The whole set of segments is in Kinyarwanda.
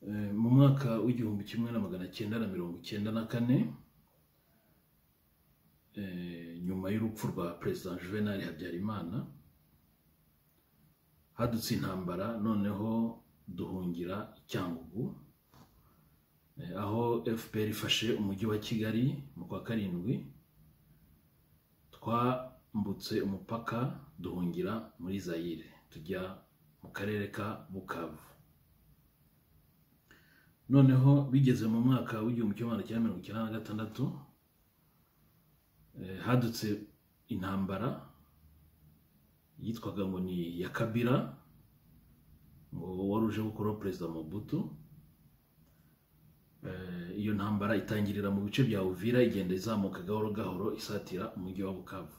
mu mwaka w'igihumbi kimwe na magana cyenda na mirongo icyenda na kane, nyuma y'urupfu rwa Perezida Juvenal Habyarimana, hadutse intambara, noneho duhungira Cyangugu, aho FPR ifashe umujyi wa Kigali mu kwa karindwi. Twambutse umupaka duhungira muri Zaire, tujya mu karere ka Bukavu. Noneho bigeze mu mwaka w'igihumbi kimwe magana cyenda mirongo icyenda na gatandatu, hadutse intambara yitwaga ngo ni ya Kabila, ngo waruje gukora Perezida Mobutu. Iyo ntambara itangirira mu bice bya Uvira, igenda izamuka gahoro gahoro isatira umujyi wa Bukavu.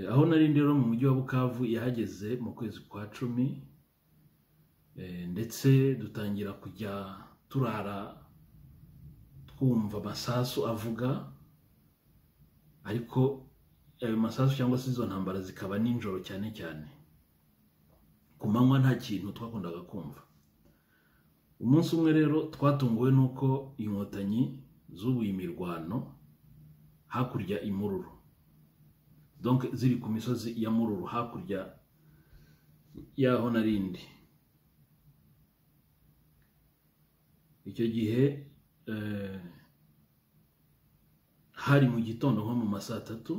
Aho nari rero mu mujyi wa Bukavu yahageze mu kwezi kwa 10, ndetse dutangira kujya turara twumva amasasu avuga, ariko ayo masasu cyangwa se izo ntambara zikaba ninjoro cyane cyane. Ku manywa nta kintu twakundaga kumva. Umunsi umwe rero twatunguwe nuko inkotanyi zubuye imirwano hakurya imururu, donc ziri ku misozi ya Mururu hakurya yaho narindi. Icyo gihe hari mu gitondo nko mu masaa 3,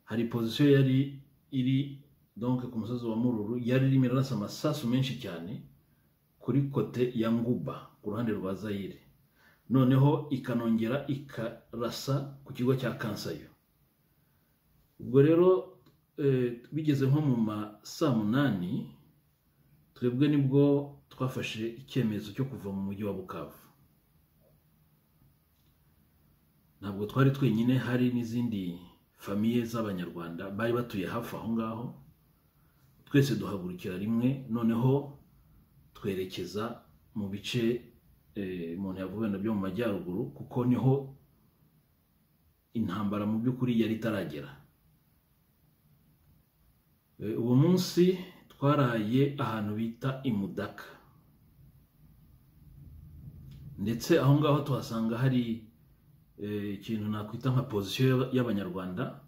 hari position yari iri donc ku musozi wa Mururu, yari irimo irasa amasasu menshi cyane kuri kote ya Nguba ku ruhande rwa Zaire, noneho ikanongera ikarasa ku kigo cya Kansayo. Ubwo rero bigeze nko mu masaa 8, twebwe nibwo twafashe icyemezo cyo kuva mu mujyi wa Bukavu. Ntabwo twari twenyine, hari n'izindi famiye z'abanyarwanda bari batuye hafi aho ngaho. Twese duhagurukira rimwe, noneho twerekeza mu bice umuntu yavuga nabyo mu majyaruguru, kuko niho intambara mu by'ukuri yari itaragera. Uwo munsi twaraye ahantu bita Imudaka, ndetse aho ngaho tuhasanga hari ikintu nakwita nka position y'abanyarwanda,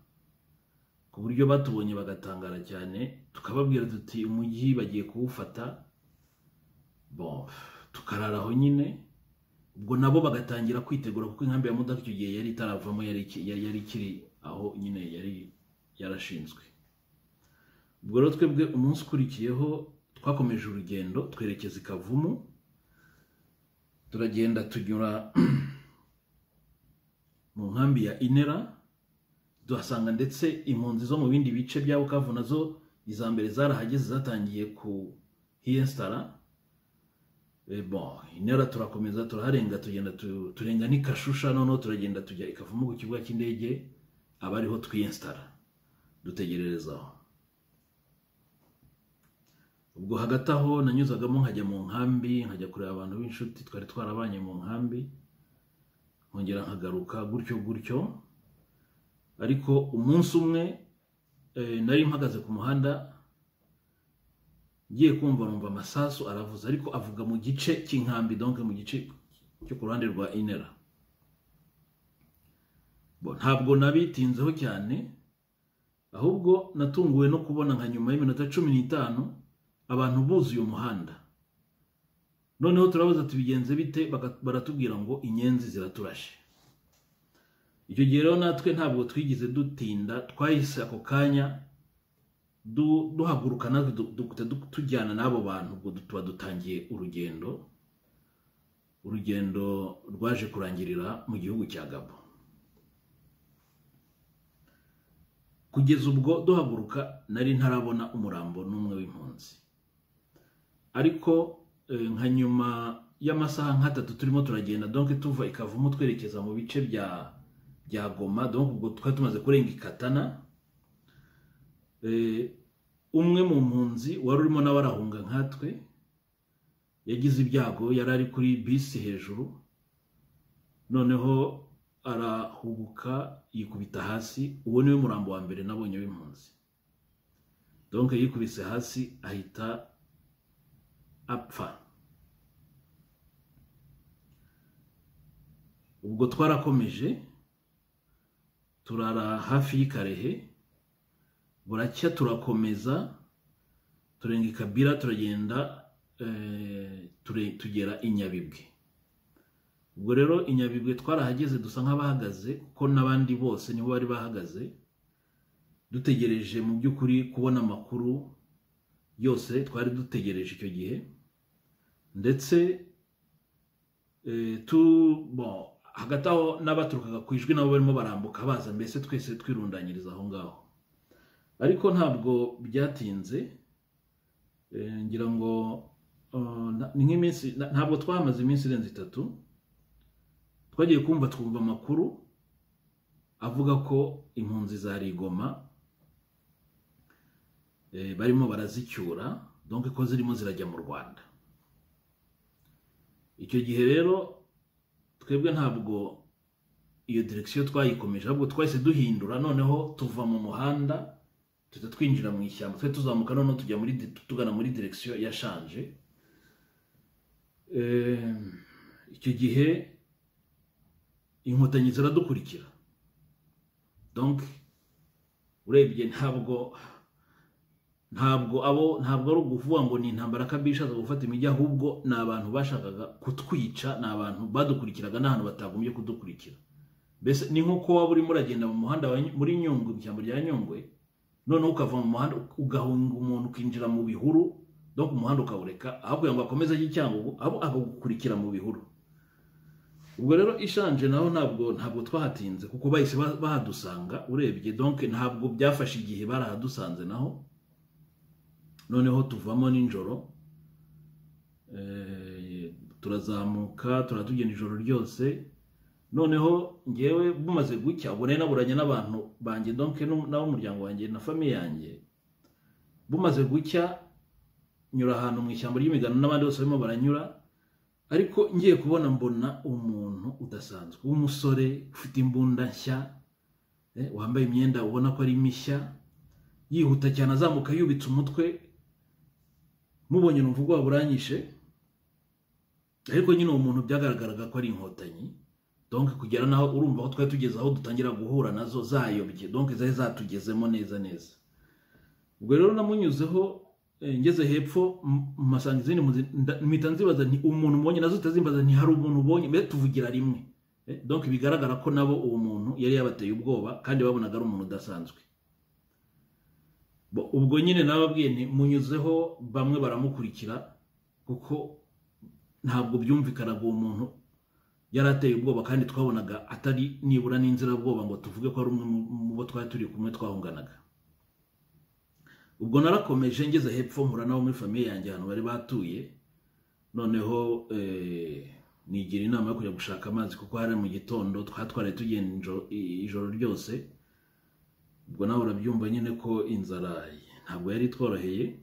ku buryo batubonye bagatangara cyane. Tukababwira tuti umujyi bagiye kuwufata, bon tukarara aho nyine. Ubwo nabo bagatangira kwitegura, kuko inkambi ya Mudaka icyo gihe yari itaravamo, yari kiri aho nyine yari yarashinzwe. Ubwo rero twebwe umunsi ukurikiyeho twakomeje urugendo twerekeza i Kavumu. Turagenda tunyura mu nkambi ya Inera, duhasanga ndetse impunzi zo mu bindi bice bya Bukavu nazo iza mbere zarahageze, zatangiye ku hiyinstara. Bon, Inera turakomeza turaharenga, tugenda turenga ni Kashusha, noneho turagenda tujya i Kavumu ku kibuga cy'indege, abariho twiyinstara dutegererezaho. Ubwo hagati aho nanyuzagamo nkajya mu nkambi, nkajya kureba abantu b'inshuti twari twarabanye mu nkambi, nkongera nkagaruka gutyo gutyo. Ariko umunsi umwe nari mpagaze ku muhanda, ngiye kumva numva amasasu aravuza, ariko avuga mu gice cy'inkambi, donc mu gice cyo ku ruhande rwa Inera. Ntabwo nabitinzeho cyane, ahubwo natunguwe no kubona nka nyuma y'iminota 15 abantu buzuye umuhanda. Noneho turabaza tubigenze bite, baratubwira ngo inyenzi ziraturashe. Icyo gihe rero natwe ntabwo twigize dutinda, twahise ako kanya duhaguruka natwe tujyana n'abo bantu. Ubwo tuba dutangiye urugendo rwaje kurangirira mu gihugu cya Gabo. Kugeza ubwo duhaguruka nari ntarabona umurambo n'umwe w'impunzi, ariko nka nyuma y'amasaha nka 3 turimo turagenda, donc tuva i Kavumu twerekeza mu bice bya Goma, donc ubwo twari tumaze kurenga Ikatana. Umwe mu mpunzi wari urimo n'abarahunga nkatwe yagize ibyago, yari ari kuri bisi hejuru, noneho arahubuka yikubita hasi. Uwo niwe murambo wa mbere nabonye w'impunzi, donc yikubise hasi ahita apfa. ubwo twarakomeje turara hafi y'Ikarehe, buracya turakomeza turenga Ikabira turagenda tugera Inyabibwe. Ubwo rero Inyabibwe twarahageze dusa nk'abahagaze kuko nabandi bose nibo bari bahagaze, dutegereje mu by'ukuri kubona amakuru yose twari dutegereje icyo gihe. Ndetse hagati aho n'abaturukaga ku ijwi nabo barimo barambuka baza, mbese twese twirundanyiriza aho ngaho. Ariko ntabwo byatinze, ngira ngo ni nk'iminsi, ntabwo twamaze iminsi irenze 3 twagiye twumva amakuru avuga ko impunzi za Rigoma barimo barazicyura, donc ko zirimo zirajya mu Rwanda. Icyo gihe rero twebwe ntabwo iyo direction twayikomeje, ahubwo twahise duhindura, noneho tuva mu muhanda twinjira mu ishyamba, twe tuzamuka noneho tujya tugana muri direction ya Shanje. Icyo gihe inkotanyi ziradukurikira, donc urebye ntabwo ari ukuvuga ngo ni intambara kabisha zo gufata imijyi, ahubwo ni abantu bashakaga kutwica, ni abantu badukurikiraga n'ahantu batagombye kudukurikira. Mbese ni nk'uko waba urimo uragenda mu muhanda muri Nyungwe, mu ishyamba rya Nyungwe, noneho ukava mu muhanda ugahunga umuntu ukinjira mu bihuru, donc umuhanda ukawureka, aho kugira ngo akomeze ajye Cyangugu, abo akagukurikira mu bihuru. Ubwo rero Ishanje naho ntabwo twahatinze kuko bahise bahadusanga, urebye donc ntabwo byafashe igihe barahadusanze naho. Noneho tuvamo ninjoro, turazamuka turatugenda ijoro ryose. Noneho ngewe bumaze gucya, ubwo naburanye n'abantu banjye, donc nabo umuryango wanjye na famille yanjye. Bumaze gucya nyura ahantu mu ishyamba ry'imigano n'abandi bose barimo baranyura, ariko ngiye kubona mbona umuntu udasanzwe w'umusore ufite imbunda nshya, wambaye imyenda ubona ko ari mishya, yihuta cyane azamuka yubitse umutwe. Mubonye numva ubwoba buranyishe, ariko nyine uwo muntu byagaragaraga ko ari inkotanyi, donc kugera naho urumva aho twari tugeze aho dutangira guhura nazo zayobye, donc zari zatugezemo neza. Ubwo rero namunyuzeho, ngeze hepfo masanga izindi mpita nzibaza nti umuntu mbonye, nazo utazimbaza nti hari umuntu ubonye, mbere tuvugira rimwe. Donc bigaragara ko nabo uwo muntu yari yabateye ubwoba kandi babonaga ari umuntu udasanzwe. Ubwo nyine nababwiye nti munyuzeho, bamwe baramukurikira kuko ntabwo byumvikanaga uwo muntu yarateye ubwoba, kandi twabonaga atari nibura n'inzira bwoba ngo tuvuge ko ari umwe mu bo twari turi kumwe twahunganaga. Ubwo narakomeje ngeze hepfo mpura nabo muri famille yanjye ahantu bari batuye. Noneho nigira inama yo kujya gushaka amazi kuko hari mu gitondo twari tugenda ijoro ryose. Ubwo nawe urabyumva nyine ko inzara ntabwo yari tworoheye.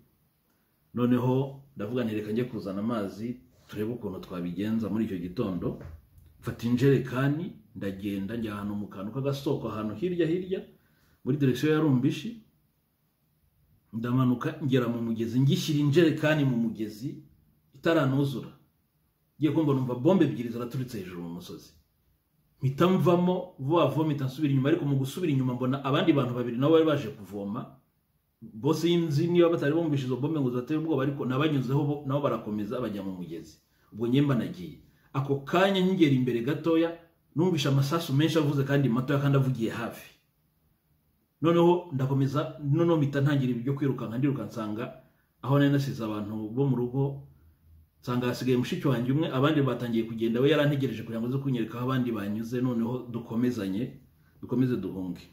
Noneho ndavuga nti reka njye kuzana amazi turebe ukuntu twabigenza muri icyo gitondo. Mfata injerekani ndagenda njya ahantu mu kantu k'agasoko ahantu hirya muri direction ya Rumbishi. Ndamanuka ngera mu mugezi, ngishyira injerekani mu mugezi itaranuzura. Ngiye kumva numva bombe ebyiri zaraturitse hejuru mu musozi. Mpita mvamo vuba mpita nsubira inyuma, ariko mu gusubira inyuma mbona abandi bantu babiri nabo bari baje kuvoma. Bose yinzi niba batari bumvishe izo bombe ngo zateye ubwoba, ariko nabanyuzeho nabo barakomeza bajya mu mugezi. Ubwo nyemba nagiye. Ako kanya nkigera imbere gatoya numvisha amasasu menshi avuze kandi matoya kandi avugiye hafi. Noneho ndakomeza, noneho mpita ntangira ibyo kwirukanka, ndiruka nsanga aho nari nasize abantu bo mu rugo, nsanga hasigaye mushiki wanjye umwe, abandi batangiye kugenda, we yarantegereje kugira ngo aze kunyereka aho abandi banyuze, noneho dukomeze duhunge.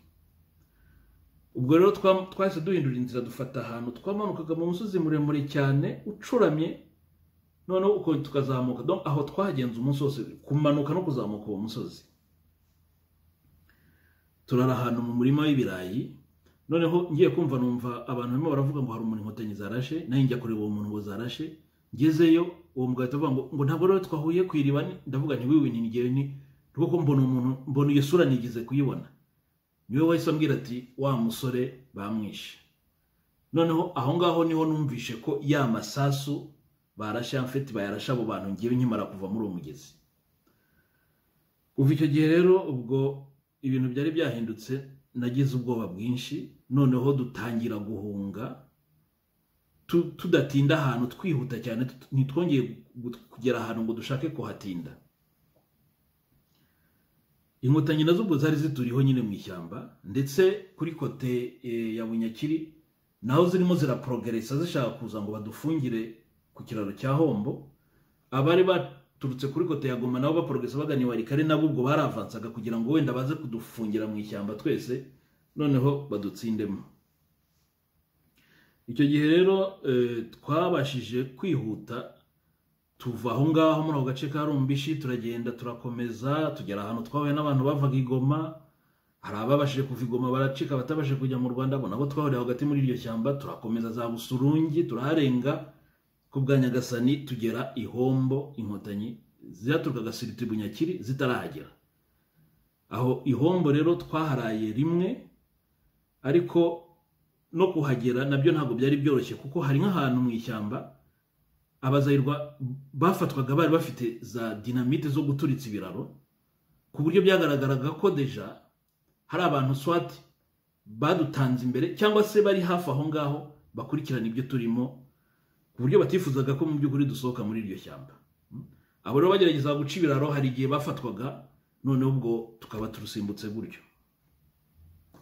Ubwo rero twahise duhindura inzira dufata ahantu twamanukaga mu musozi muremure cyane ucuramye, noneho uko tukazamuka. Donc aho twagenze umunsi wose kumanuka no kuzamuka uwo musozi. Turara ahantu mu murima w'ibirayi. Noneho ngiye kumva numva abantu barimo baravuga ngo hari umuntu inkotanyi zarashe, nayo njya kureba uwo muntu ngo zarashe. Ngezeyo uwo mugabo atavuga ngo ntabwo rero twahuye ku iriba. Ndavuga nti wiwe ntigiye ni kuko mbona umuntu, mbona iyo sura nigize kuyibona. Niwe wahise ambwira ati wa musore bamwishe. Noneho aho ngaho niho numvishe ko ya masasu barashe, amfeti bayarasha abo bantu ngiye nkimara kuva muri uwo mugezi. kuva icyo gihe rero ubwo ibintu byari byahindutse, nagize ubwoba bwinshi, noneho dutangira guhunga tudatinda ahantu, twihuta cyane, ntitwongeye kugera ahantu ngo dushake kuhatinda. Inkotanyi nazo ubwo zari zituriho nyine mu ishyamba, ndetse kuri kote ya Bunyakiri naho zirimo ziraprogeresa zishaka kuza ngo badufungire ku kiraro cya Hombo. Abari baturutse kuri kote ya Goma nabo baprogresa bagana i Walikale, nabo ubwo baravansaga kugira ngo wenda baze kudufungira mu ishyamba twese, noneho badutsindemo. Icyo gihe rero twabashije kwihuta, tuva aho ngaho muri ako gace ka Rumbishi turagenda turakomeza tugera ahantu twahuye n'abantu bavaga i Goma. Hari ababashije kuva i Goma baracika batabashije kujya mu Rwanda, bo nabo twahuriye hagati muri iryo shyamba, turakomeza za Busurungi turaharenga ku bwa Nyagasani tugera i Hombo. Inkotanyi ziraturukaga Siriti Bunyakiri zitarahagera. Aho i Hombo rero twaharaye rimwe, ariko no kuhagera nabyo ntabwo byari byoroshye, kuko hari nk'ahantu mu ishyamba abazayirwa bafatwaga bari bafite za dinamite zo guturitsa ibiraro, ku buryo byagaragaraga ko deja hari abantu swat badutanze imbere cyangwa se bari hafi aho ngaho bakurikirana ibyo turimo, ku buryo batifuzaga ko mu by'ukuri dusohoka muri iryo shyamba. Abo rero bagerageza guca ibiraro, hari igihe bafatwaga, noneho ubwo tukaba turusimbutse gutyo.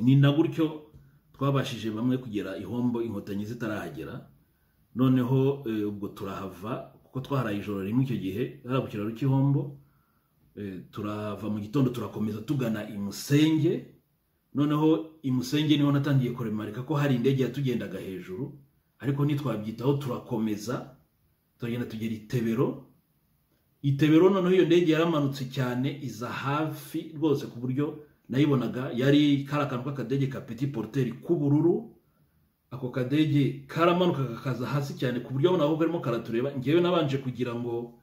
Ni na gutyo twabashije bamwe kugera i Hombo inkotanyi zitarahagera. Noneho ubwo turahava, kuko twaharaye ijoro rimwe icyo gihe hari ku kiraro cy'i Hombo. Turava mu gitondo turakomeza tugana i Musenge. Noneho i Musenge niho natangiye kuremarika ko hari indege yatugendaga hejuru, ariko ntitwabyitaho, turakomeza turagenda tugera Itebero. Itebero noneho iyo ndege yaramanutse cyane, iza hafi rwose ku buryo nayibonaga yari kari akantu k'akadege ka Petit Porteur k'ubururu. Ako kadege karamanukaga kaza hasi cyane ku buryo abona aho karimo karatureba. Ngewe nabanje kugira ngo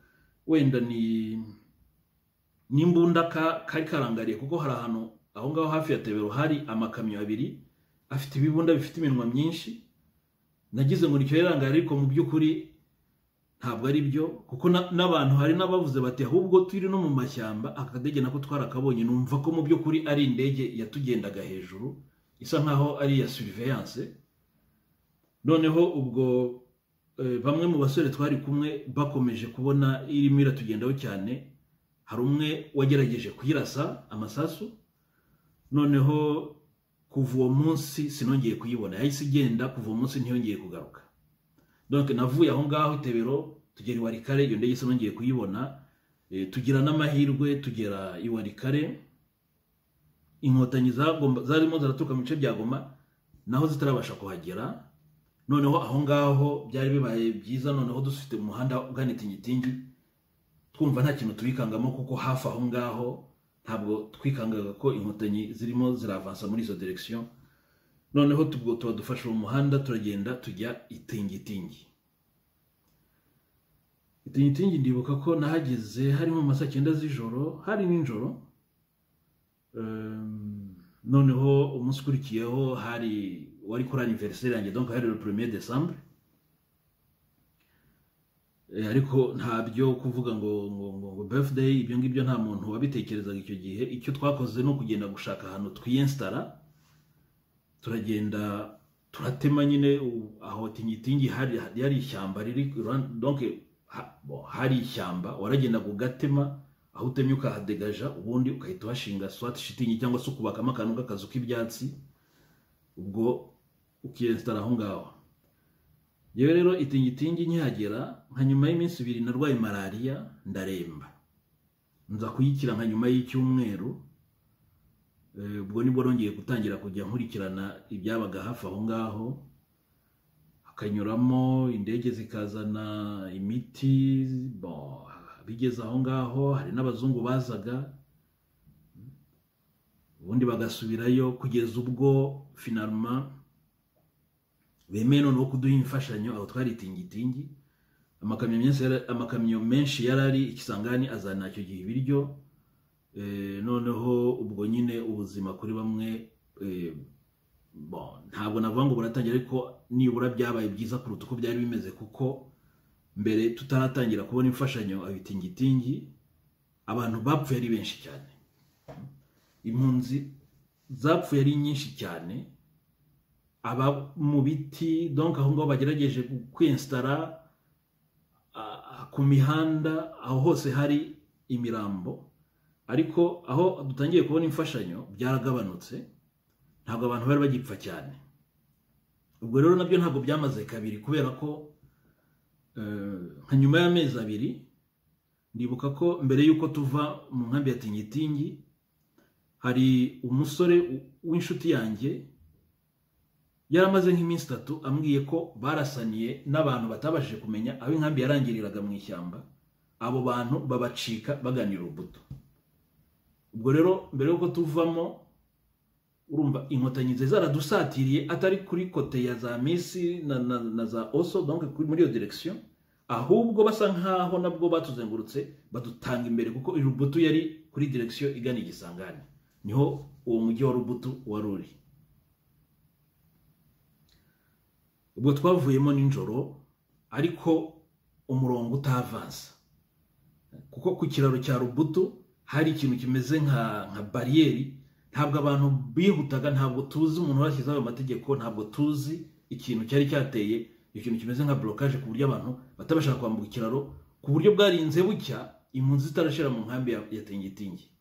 wenda ni n'imbunda kari karangariye, kuko hari ahantu aho ngaho hafi ya Tebero hari amakamyo abiri afite ibibunda bifite iminwa myinshi. Nagize ngo nicyo yarangariye, ariko mu by'ukuri ntabwo ari byo, kuko n'abantu hari n'abavuze bati ahubwo turi no mu mashyamba, akadege nako twarakabonye. Numva ko mu by'ukuri ari indege yatugendaga hejuru, isa nkaho ari ya surveillance. Noneho ubwo bamwe mu basore twari kumwe bakomeje kubona irimo iratugendaho cyane. Hari umwe wagerageje kuyirasa amasasu, noneho kuva uwo munsi sinongeye kuyibona, yahise igenda. Kuva uwo munsi ntiyongeye kugaruka. Donc navuye aho ngaho Itebero tugera i Walikale, iyo ndege sinongeye kuyibona. Tugira n'amahirwe tugera i Walikale, inkotanyi zarimo zaraturuka mu bice bya Goma naho zitarabasha kuhagera. Noneho aho ngaho byari bibaye byiza, noneho dufite umuhanda ugana Tingitingi, twumva nta kintu tubikangamo, kuko hafi aho ngaho ntabwo twikangaga ko inkotanyi zirimo ziravansa muri izo direction. Noneho tuba dufashe uwo muhanda turagenda tujya Itingitingi. Itingitingi ndibuka ko nahageze harimo mu saa 9 z'ijoro, hari n'injoro. Noneho umunsi ukurikiyeho wari kuri anniversaire yanjye, donc hari le 1er décembre. Ariko ntabyo kuvuga ngo birthday, ibyo ngibyo nta muntu wabitekerezaga icyo gihe. Icyo twakoze no kugenda gushaka ahantu twiyinstara, turagenda turatema nyine aho Tingitingi hari ishyamba riri, donc hari ishyamba, waragenda kugatema, aho utemye ukahadegaja, ubundi ukahita uhashinga swat shitingi cyangwa se ukubakamo akantu k'akazu k'ibyatsi, ubwo ukiyinstara aho ngaho. Yewe rero Itingitingi nkihagera, nka nyuma y'iminsi 2 narwaye malaria ndaremba, nza kuyikira nka nyuma y'icyumweru. Ubwo nibwo nongeye gutangira kujya nkurikirana ibyabaga hafi aho ngaho, hakanyuramo indege zikazana imiti. Bigeze aho ngaho hari n'abazungu bazaga, ubundi bagasubirayo, kugeza ubwo finalement bemeye noneho kuduha imfashanyo aho twari Tingitingi. Amakamyo menshi yarari Ikisangani azana icyo gihe ibiryo. Noneho ubwo nyine ubuzima kuri bamwe ntabwo navuga ngo buratangira, ariko nibura byabaye byiza kuruta uko byari bimeze, kuko mbere tutaratangira kubona imfashanyo aho Tingitingi abantu bapfuye ari benshi cyane. impunzi zapfuye ari nyinshi cyane, aba mu biti, donc aho ngaho bagerageje kwinstara ku mihanda, aho hose hari imirambo. Ariko aho dutangiye kubona imfashanyo byaragabanutse, ntabwo abantu bari bagipfa cyane. Ubwo rero nabyo ntabwo byamaze kabiri, kubera ko nka nyuma y'amezi 2 ndibuka ko mbere yuko tuva mu nkambi ya Tingitingi hari umusore w'inshuti yanjye yaramaze nk'iminsi 3 ambwiye ko barasaniye n'abantu batabashije kumenya aho inkambi yarangiriraga mu ishyamba, abo bantu babacika baganira ubuto. Ubwo rero mbere yuko tuvamo, urumva inkotanyi zaradusatiriye atari kuri kote ya za Misi na za Oso, donc muri iyo direction, ahubwo basa nkaho nabwo batuzengurutse badutanga imbere, kuko Rubutu yari kuri direction igana Igisangani, niho uwo mujyi wa Rubutu waruri. Ubwo twavuyemo ninjoro, ariko umurongo utavansa, kuko ku kiraro cya Rubutu hari ikintu kimeze nka barriere. Ntabwo abantu bihutaga, ntabwo tuzi umuntu washyizeho ayo mategeko, ntabwo tuzi ikintu cyari cyateye ikintu kimeze nka blocage, ku buryo abantu batabashaka kwambuka ikiraro, ku buryo bwarinze bucya impunzi zitarashira mu nkambi ya Tingitingi.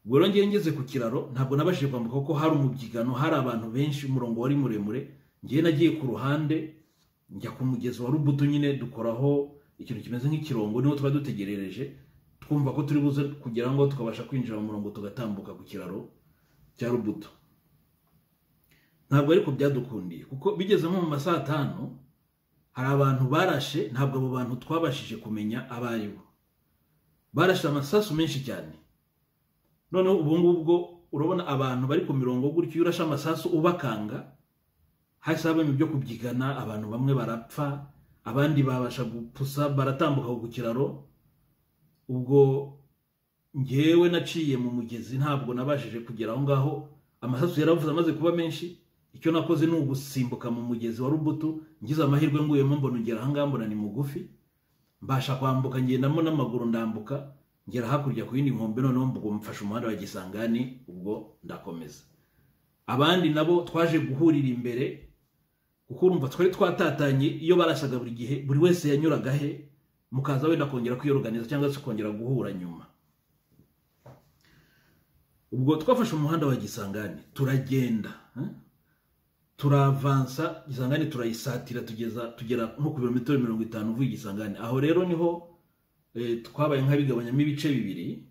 Ubwo rero ngiye ngeze ku kiraro, ntabwo nabashije kwambuka kuko hari umubyigano, hari abantu benshi, umurongo wari muremure. Ngiye nagiye ku ruhande njya ku mugezi wa Rubutu, nyine dukoraho ikintu kimeze nk'ikirongo, niho tuba dutegerereje, twumva ko turi buze kugira ngo tukabasha kwinjira mu murongo tugatambuka ku kiraro cya Rubutu. Ntabwo ariko byadukundiye, kuko bigeze nko mu masaha 5 hari abantu barashe. Ntabwo abo bantu twabashije kumenya abaribo, barashe amasasu menshi cyane. Noneho ubu ngubwo urabona abantu bari ku mirongo gutyo, urashe amasasu ubakanga, hasaba ibyo kubyigana, abantu bamwe barapfa, abandi babasha gupusa baratambuka ku kiraro. Ubwo ngewe naciye mu mugezi, ntabwo nabashije kugera aho ngaho, amasasu yaravuze amaze kuba menshi. Icyo nakoze ni ugusimbuka mu mugezi wa Rubutu, ngize amahirwe nguyemo mbona ugera ahangaha, mbona ni mugufi, mbasha kwambuka, ngendamo n'amaguru, ndambuka ngera hakurya ku yindi nkombe. Noneho mbwo mfashe umuhanda wa Gisangani, ubwo ndakomeza. Abandi nabo twaje guhurira imbere, kuko urumva twari twatatanye, iyo barasaga buri gihe buri wese yanyuraga he, mukaza wenda kongera kwiyorganiza cyangwa se kongera guhura nyuma. Ubwo twafashe umuhanda wa Gisangani, turagenda, turavansa Gisangani, turayisatira tugera nko ku birometero 50 uvuye Gisangani. Aho rero niho twabaye nk'abigabanyamo ibice bibiri.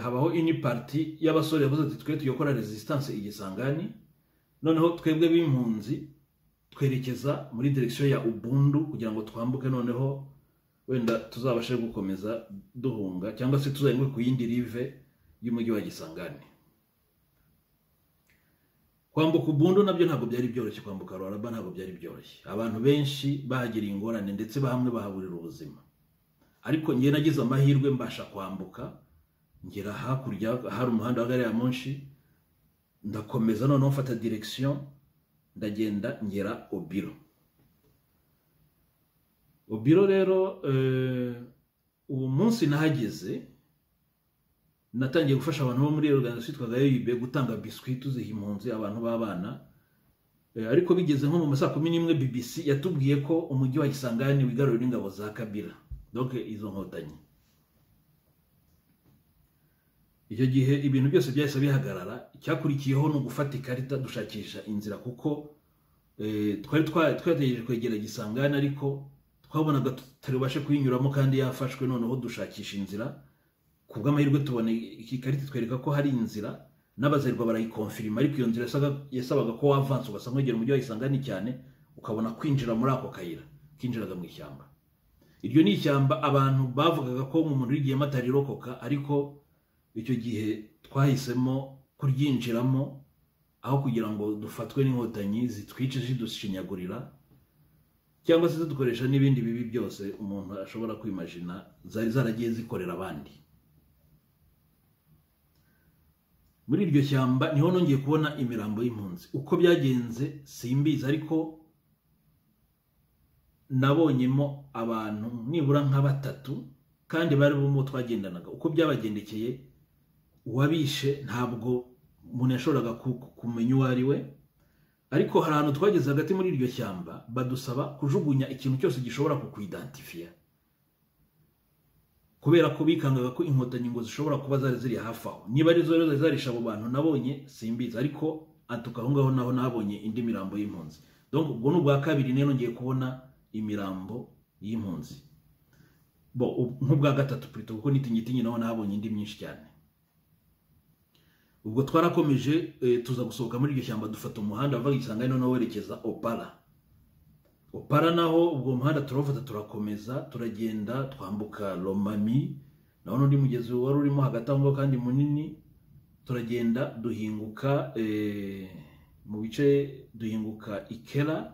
Habaho ini party y'abasore yavuze ati twe tugiye gukora resistance Igisangani, noneho twebwe b'impunzi twerekeza muri direction ya Ubundu kugira ngo twambuke, noneho wenda tuzabashe gukomeza duhunga cyangwa se tuzayengwe ku yindi rive y'umujyi wa Gisangani. Kwambuka Ubundu nabyo ntabwo byari byoroshye, kwambuka Rwaraba ntabwo byari byoroshye. Abantu benshi bahagiriye ingorane, ndetse bamwe bahaburira ubuzima. Ariko ngiye nagize amahirwe, mbasha kwambuka ngera hakurya, hari umuhanda wa gare ya Monshi, ndakomeza, noneho mfata direction ndagenda ngera Obiro. Obiro rero uwo munsi nahageze, natangiye gufasha abantu bo muri organization yitwaga UIB gutanga biscuit tuziha impunzi, abantu b'abana. Ariko bigeze nko mu masaha 11 BBC yatubwiye ko umujyi wa Gisangani wigarurira ingabo za Kabila, donc izo nkotanyi. Icyo gihe ibintu byose byahise bihagarara. Icyakurikiyeho no gufata ikarita dushakisha inzira, kuko twari twategereje kwegera Gisangani, ariko twabonaga tutari bashe kuyinyuramo kandi yafashwe. Noneho dushakisha inzira, kubw'amahirwe tubona iki karita twereka ko hari inzira, n'abazerwa barayikonfirma. Ariko iyo nzira yasabaga ko wavansa ugasa nk'ugera umujyi wa Gisangani cyane, ukabona kwinjira muri ako kayira kinjiraga mu ishyamba. Iryo ni ishyamba abantu bavugaga ko umuntu rigiyemo atarirokoka, ariko icyo gihe twahisemo kuryinjiramo aho kugira ngo dufatwe n'inkotanyi zitwice zidushinyagurira, cyangwa se dukoresha n'ibindi bibi byose umuntu ashobora kwimagina zari zaragiye zikorera abandi. Muri iryo shyamba niho nongeye kubona imirambo y'impunzi. Uko byagenze simbizi, ariko nabonyemo abantu nibura nka 3 kandi bari bo twagendanaga. Uko byabagendekeye uwabishe ntabwo umuntu yashoboraga kumenya uwo ari we, ariko hari ahantu twageze hagati muri iryo shyamba badusaba kujugunya ikintu cyose gishobora kukwidantifiya, kubera ko bikangaga ko inkotanyi ngo zishobora kuba zari ziri hafi aho. Niba ari zo rero zarisha abo bantu nabonye simbizi, ariko atuka aho ngaho naho nabonye indi mirambo y'impunzi. Donc ubwo n'ubwa kabiri rero ngiye kubona imirambo y'impunzi, nk'ubwa gatatu plutôt, kuko nitinyitinyi naho nabonye indi myinshi cyane. Ubwo twarakomeje tuza gusohoka muri iryo shyamba, dufata umuhanda wava Gisangani noneho werekeza Opara naho ubwo muhanda turafata turakomeza turagenda twambuka Lomami naho n'undi mugezi wari urimo hagati aho kandi munini, turagenda duhinguka mu bice duhinguka Ikera,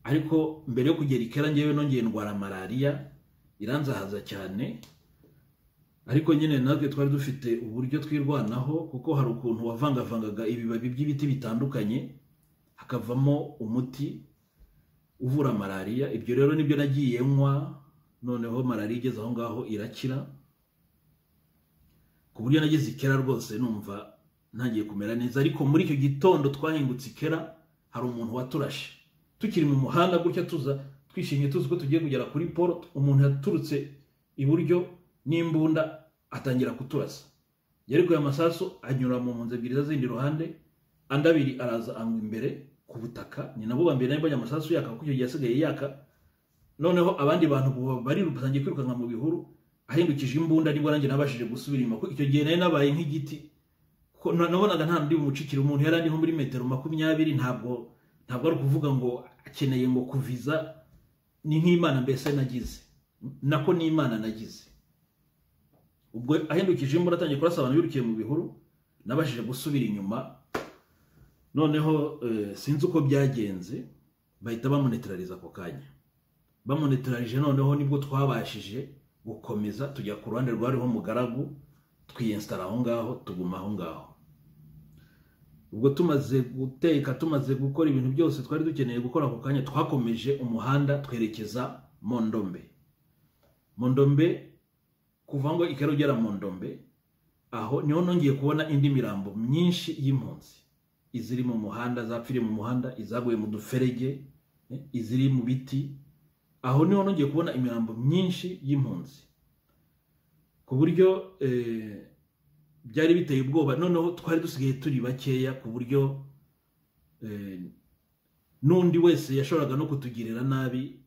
ariko mbere yo kugera Ikera ngewe nongeye ndwara malaria iranzahaza cyane, ariko nyine natwe twari dufite uburyo twirwanaho, kuko hari ukuntu wavangavangaga ibibabi by'ibiti bitandukanye hakavamo umuti uvura malaria. Ibyo rero nibyo nagiye nywa, noneho malaria igeze aho ngaho irakira, ku buryo nageze Ikera rwose numva ntagiye kumera neza. Ariko muri icyo gitondo twahingutse Ikera hari umuntu waturashe tukiri mu muhanda gutya, tuza twishimye tuzi ko tugiye kugera kuri port, umuntu yaturutse iburyo n'imbunda atangira kuturasa, yarikuye amasasu anyura mu mpunzi ebyiri z'indi ruhande, andi abiri araza angwa imbere ku butaka, ni nabo bambere nabonye amasasu yaka, kuko icyo gihe yasigaye yaka. Noneho abandi bantu bari rupasangiye kwirukanka mu bihuru, ahindukije imbunda nibwo nanjye nabashije gusubira inyuma, kuko icyo gihe nari nabaye nk'igiti, nabonaga nta ndi bumucikira. Umuntu yari ari nko muri metero 20, ntabwo ari ukuvuga ngo akeneye ngo kuviza, ni nk'Imana mbese nagize, nako ni Imana nagize. Ubwo ahindukije imbunda atangiye kurasa abantu birukiye mu bihuru, nabashije gusubira inyuma. Noneho sinzi uko byagenze, bahita bamunetraliza ako kanya. Bamunetralije noneho nibwo twabashije gukomeza tujya ku ruhande rwariho Mugaragu, twiyinstara aho ngaho, tuguma aho ngaho. Ubwo tumaze guteka, tumaze gukora ibintu byose twari dukeneye gukora ako kanya, twakomeje umuhanda twerekeza Mondombe. Kuva ngo Ikera ugera Mondombe, aho niho nongeye kubona indi mirambo myinshi y'impunzi, iziri mu muhanda, zapfiriye mu muhanda, izaguye mu duferege, iziri mu biti. Aho niho nongeye kubona imirambo myinshi y'impunzi, ku buryo byari biteye ubwoba. Noneho twari dusigaye turi bakeya, ku buryo n'undi wese yashoboraga no kutugirira nabi,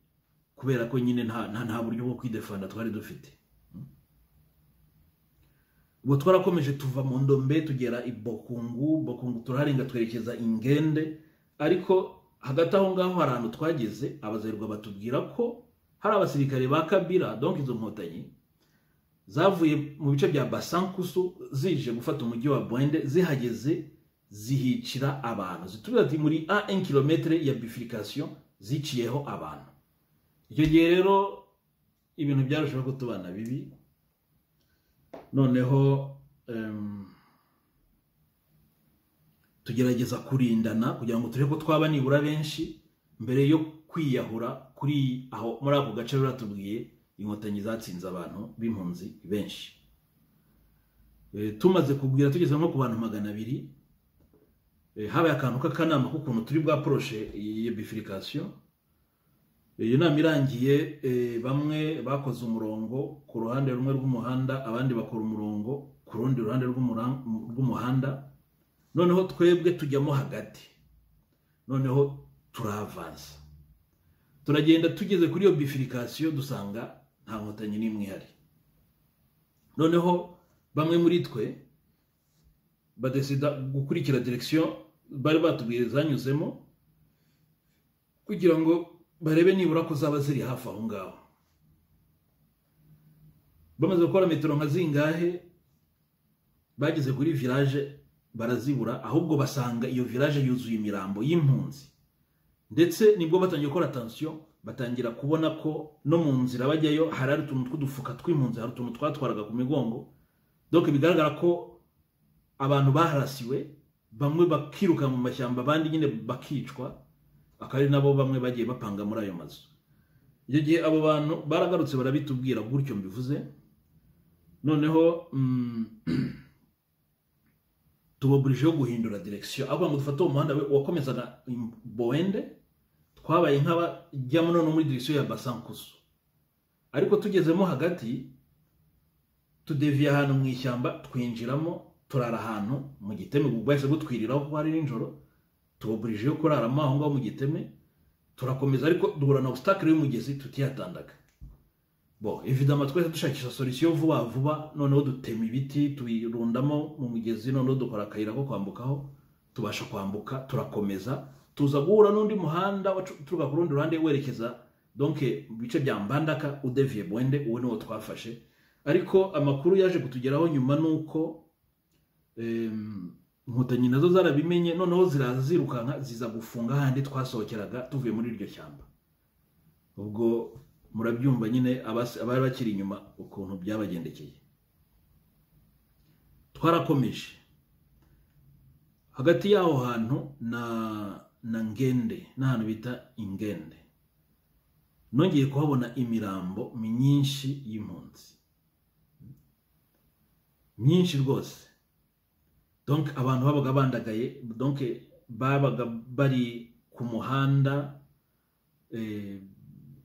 kubera ko nyine nta buryo bwo kwidefanda twari dufite. Ubwo twarakomeje tuva mu Ndombe tugera i Bokungu turaharenga twerekeza Ingende, ariko hagati aho ngaho hari ahantu twageze abazerwa batubwira ko hari abasirikare ba Kabila, donc izo nkotanyi zavuye mu bice bya Basankusu zije gufata umujyi wa Bwende, zihageze zihicira abantu, zitubwira ati muri 1 km ya bifurcation ziciyeho abantu. Icyo gihe rero ibintu byarushaho kutubana bibi. Noneho tugerageza kurindana kugira ngo turebe ko twaba nibura benshi mbere yo kwiyahura kuri aho muri ako gace baratubwiye inkotanyi zatsinze abantu b'impunzi benshi. Tumaze kubwira tugeze nko ku bantu 200, habaye akantu k'akanama k'ukuntu turi bwa proche ya bifurcation. Iyo nama irangiye, bamwe bakoze umurongo ku ruhande rumwe rw'umuhanda, abandi bakora umurongo ku rundi ruhande rw'umuhanda, noneho twebwe tujyamo hagati, noneho turavansa turagenda. Tugeze kuri iyo bifurcation dusanga nta nkotanyi n'imwe ihari. Noneho bamwe muri twe badesida gukurikira direction bari batubwiye zanyuzemo, kugira ngo barebe nibura ko zaba ziri hafi aho ngaho. Bamaze gukora metero nka zingahe, bageze kuri village barazibura, ahubwo basanga iyo village yuzuye imirambo y'impunzi. Ndetse nibwo batangiye gukora attention, batangira kubona ko no mu nzira bajyayo hari utuntu tw'udufuka tw'impunzi, hari utuntu twatwaraga ku migongo. Donc bigaragara ko abantu baharasiwe, bamwe bakiruka mu mashyamba, abandi nyine bakicwa, akari nabo bamwe bagiye bapanga muri ayo mazu. Icyo gihe abo bantu baragarutse barabitubwira gutyo mbivuze. Noneho tuboburije yo guhindura direction ahubwo ngo dufate umuhanda wakomezaga Boende twabaye nk'abajyamo none muri direction ya Basankusu ariko tugezemo hagati tudeviye ahantu mu ishyamba twinjiramo turara ahantu mu Giteme bwese butwiriraho ko hari ninjoro tuboburije yo kuraramo aho ngaho mu Giteme turakomeza ariko duhura na obstacle y'umugezi tutiyatandaga bon évidemment twese dushakisha solution vuba noneho dutema ibiti tubirundamo mu mugezi noneho dukora akayira ko kwambukaho tubasha kwambuka turakomeza tuza guhura n'undi muhanda turuka ku rundi ruhande werekeza donc bice bya Mbandaka udeviye Bwende uwo niwo twafashe ariko amakuru yaje kutugeraho nyuma nuko Inkotanyi nazo zarabimenye noneho ziraza zirukanka ziza gufunga handi twasohokeraga tuvuye muri iryo shyamba ubwo murabyumva nyine abari bakiri inyuma ukuntu byabagendekeye twarakomeje hagati yaho hantu na Ngende n'ahantu bita Ingende nongeye kuhabona imirambo myinshi y'impunzi myinshi rwose donc abantu babaga bandagaye donc babaga bari ku muhanda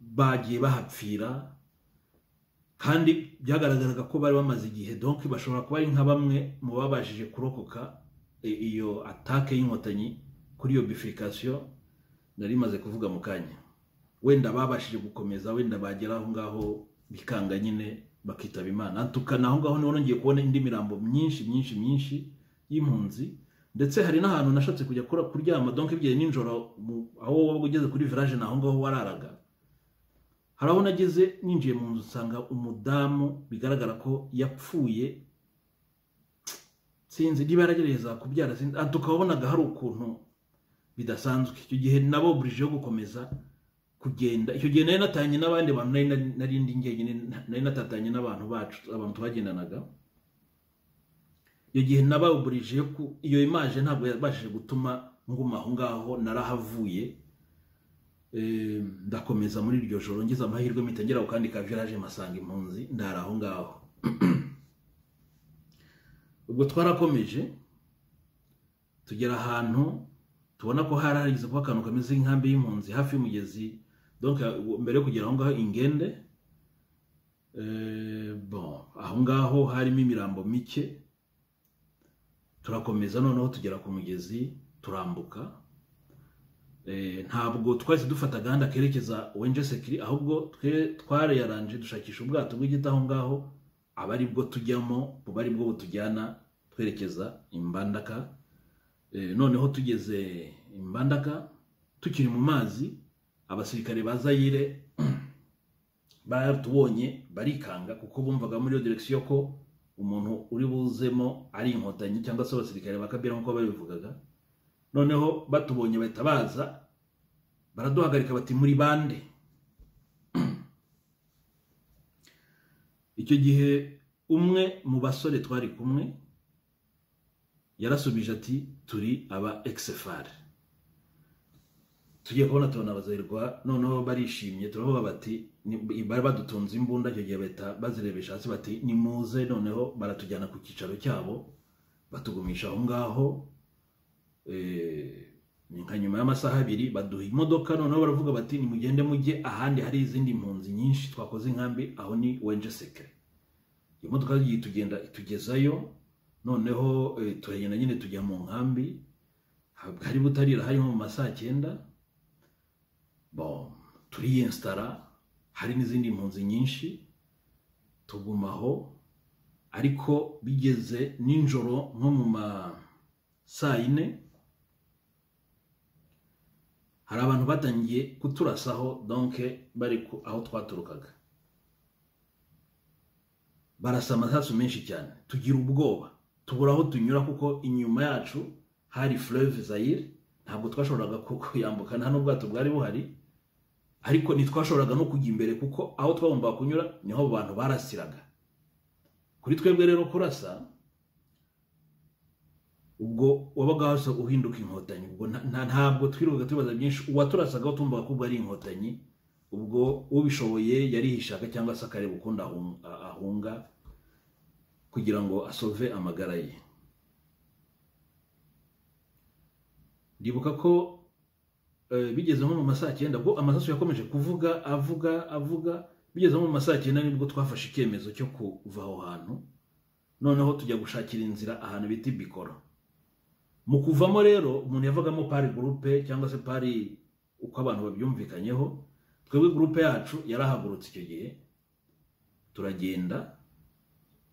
bagiye bahapfira kandi byagaragaraga ko bari bamaze igihe donc bashobora kuba ari nka bamwe mu babashije kurokoka iyo attaque y'Inkotanyi kuri iyo bifurcation nari maze kuvuga mu kanya wenda babashije gukomeza wenda bagera aho ngaho bikanga nyine bakitaba Imana tukana aho ngaho niho ngiye kubona indi mirambo myinshi y'impunzi ndetse hari n'ahantu nashatse kujya kuryama donc ibye ninjoro aho waba ugeze kuri village naho ngaho wararaga haraho nageze ninjiye mu nzu nsanga umudamu bigaragara ko yapfuye sinzi ndibaragereza kubyara sinzi tukabonaga hari ukuntu bidasanzwe icyo gihe nabo burije yo gukomeza kugenda icyo gihe nari natanye n'abandi bantu nari ndi ngenyine nari natatanye n'abantu bacu abantu twagendanaga iyo gihe nababurije iyo image ntabwo yabashije gutuma nguma aho ngaho narahavuye ndakomeza muri iryo joro ngize amahirwe mitengera kandi ka village masanga impunzi ndara aho ngaho ubwo twarakomeje tugera ahantu tubona ko haragize kwa kantu kameze nk'inkambi y'impunzi hafi y'umugezi donc mbere yo kugera aho ngaho Ingende bon aho ngaho harimo imirambo mike turakomeza noneho tugera ku mugezi turambuka ntabwo twahise dufata gahanda kerekeza Wenje Sekiri ahubwo tware yaranje dushakisha ubwato bw'igita aho ngaho abari bwo tujyamo bari bwo butujyana twerekeza Imbandaka noneho tugeze Imbandaka tukiri mu mazi abasirikare ba Zaire baratubonye barikanga kuko bumvaga muri iyo direction ko umuntu uri buzemo ari Inkotanyi cyangwa se abasirikare bakabira nko babivugaga noneho batubonye bahita baza baraduhagarika bati muri bande icyo gihe umwe mu basore twari kumwe yarasubije ati turi aba XFR tugiye kubona tubona abazayirwa noneho barishimye turavuga bati bari badutunze imbunda icyo gihe bahita bazirebesha hasi bati nimuze noneho baratujyana ku kicaro cyabo batugumisha aho ngaho nka nyuma y'amasaha 2 baduha imodoka noneho baravuga bati nimugende mujye ahandi hari izindi impunzi nyinshi twakoze inkambi aho ni Wenje Sekiri iyo modoka yigiye tugenda itugezayo noneho turagenda nyine tujya mu nkambi hari butarira hari mu masaha 9 bon turiyinstara hari n'izindi impunzi nyinshi tugumaho ariko bigeze ninjoro nko mu saa 4 hari abantu batangiye kuturasaho donc bari aho twaturukaga barasa amasasu menshi cyane tugira ubwoba tubura aho tunyura kuko inyuma yacu hari fleuve Zaire ntabwo twashoboraga kuyambuka nta n'ubwato bwari buhari ariko nitwashoboraga no kujya imbere kuko aho twagomba kunyura niho abantu barasiraga kuri twebwe rero kurasa ubwo wabaga hose uhinduka Inkotanyi ubwo ntabwo twirukaga tubaza byinshi uwaturasaga utumva ko ari Inkotanyi ubwo ubishoboye yarihishaga cyangwa se akareba ukunda ahunga kugira ngo asove amagara ye ndibuka ko bigeze nko mu masaa 9 bwo amasasu yakomeje kuvuga avuga bigeze nko mu masaa 9 nibwo twafashe ikemezo cyo kuva aho hantu noneho tujya gushakira inzira ahantu bita Bikoro. Mu kuvamo rero umuntu yavagamo pari groupe cyangwa se pari uko abantu babyumvikanyeho. Twebwe groupe yacu yarahagurutse icyo gihe turagenda.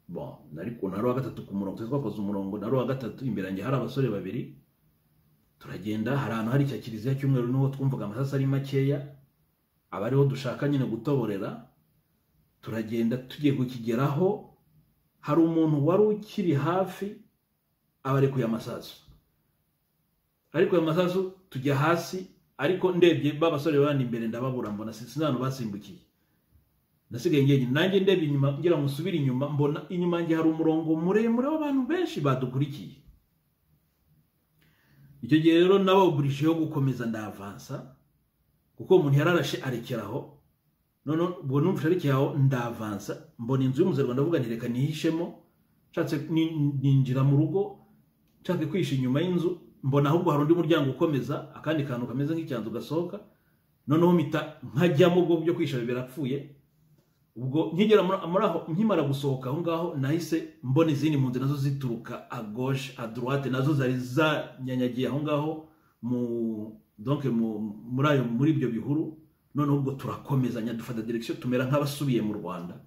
Bon, nariko naro wa gatatu ku murongo, twakoze umurongo naro wa gatatu, imbere yanjye hari abasore babiri. Turagenda hari ahantu hari cyakiriziya cy'umweru niho twumvaga amasasa ari makeya, abariho dushaka nyine gutoborera. Turagenda tugiye kukigeraho hari umuntu wari ukiri hafi abarekuye amasasu. Ariko amasasu tujya hasi, ariko ndebye babasore bandi imbere ndababura, mbona sinano basimbukiye. Nasigaye ngenye nanjye ndebye inyuma ngira musubira inyuma, mbona inyuma nge hari umurongo muremure w'abantu benshi badukurikiye. Icyo gihe rero nabawuburije yo gukomeza ndavansa kuko umuntu yararashe arekeraho. None ubwo numvise arekeraho ndavansa, mbona inzu y'umuzerwa ndavuga nti reka nihishemo, nshatse ninjira mu rugo nshaka kwisha inyuma y'inzu, mbona ahubwo hari undi muryango ukomeza akandi kantu kameze nk'icyanzu gasohoka. Noneho mpita nkajyamo ubwo byo kwisha birapfuye. Ubwo nkigera muri aho nkimara gusohoka aho ngaho nahise mbona izindi mpunzi nazo zituruka à gauche à droite, nazo zari zanyanyagiye aho ngaho muri ibyo bihuru. Noneho ubwo turakomezanya dufata direction tumera nk'abasubiye mu Rwanda,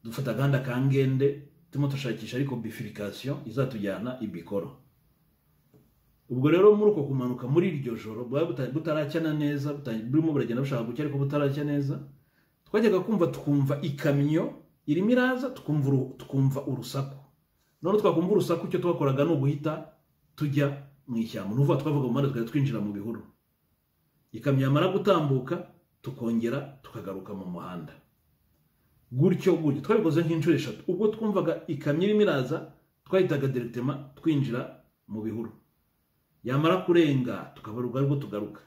dufata gahanda ka Ngende turimo tushakisha ariko bifurcation izatujyana i Bikoro. Ubwo rero muri uko kumanuka muri iryo joro butaracyana neza, burimo buragenda bushaka gucya ariko butaracya neza, twajyaga tukumva ikamyo irimo iraza, tukumva urusaku. None twakumva urusaku, cyo twakoraga no guhita tujya mu ishyamba. Nuvuga twavuga mu manda twari twinjira mu bihuru. Ikamyo yamara gutambuka tukongera tukagaruka mu muhanda. Gutyo twabikoze nk'inshuro 3. Ubwo twumvaga ikamyo irimo iraza twahitaga directement twinjira mu bihuru. Yamara kurenga tukabaruka ariko tugaruka.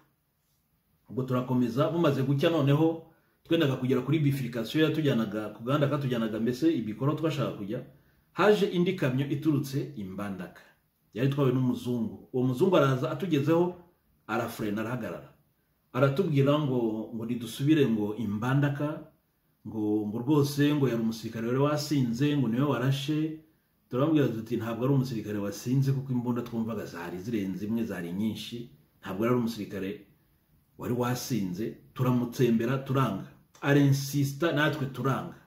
Ubwo turakomeza bumaze gucya, noneho twendaga kugera kuri bifurcation yatujyanaga ku gahanda katujyanaga mbese Ibikoro twashaka kujya. Haje indi kamyo iturutse Imbandaka, yari twawe n'umuzungu. Uwo muzungu araza atugezeho arafrena arahagarara, aratubwira ngo nidusubire ngo Imbandaka, ngo rwose ngo yari umusirikare wari wasinze, ngo niwe warashe. Turambwira tuti ntabwo ari umusirikare wasinze kuko imbunda twumvaga zari zirenze imwe, zari nyinshi, ntabwo ari umusirikare wari wasinze. Turamutsembera turanga, arinsista natwe turanga.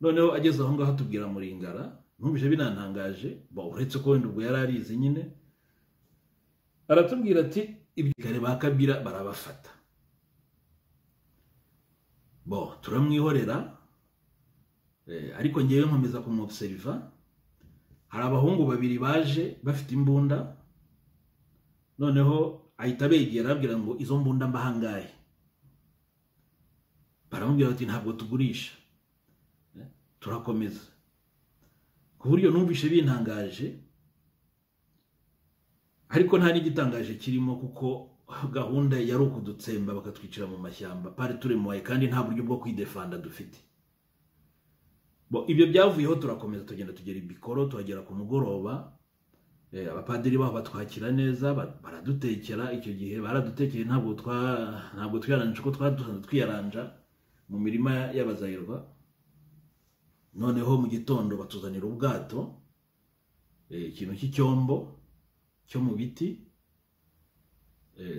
Noneho ageze aho ngaho tubwira Muringara, numvise binantangaje, uretse ko wenda ubwo yari arize nyine, aratubwira ati ibikare ba Kabila barabafata. Turamwihorera, ariko ngewe nkomeza kumobserva. Hari abahungu babiri baje bafite imbunda, noneho ahita begera abwira ngo izo mbunda mbahangaye. Baramubwira ati ntabwo tugurisha. Turakomeza ku buryo numvishe bintangaje, ariko nta n'igitangaje kirimo kuko gahunda yari ukudutsemba bakatwicira mu mashyamba pari turemuye, kandi nta buryo bwo kwidefanda dufite. Ibyo byavuyeho turakomeza tugenda tugera i Bikoro, tuhagera ku mugoroba. Abapadiri baho batwakira neza, baradutekera. Icyo gihe baradutekeye, ntabwo twiyaranje ko twadusanze twiyaranja mu mirima y'abazayirwa. Noneho mu gitondo batuzanira ubwato, ikintu cy'icyombo cyo mu biti,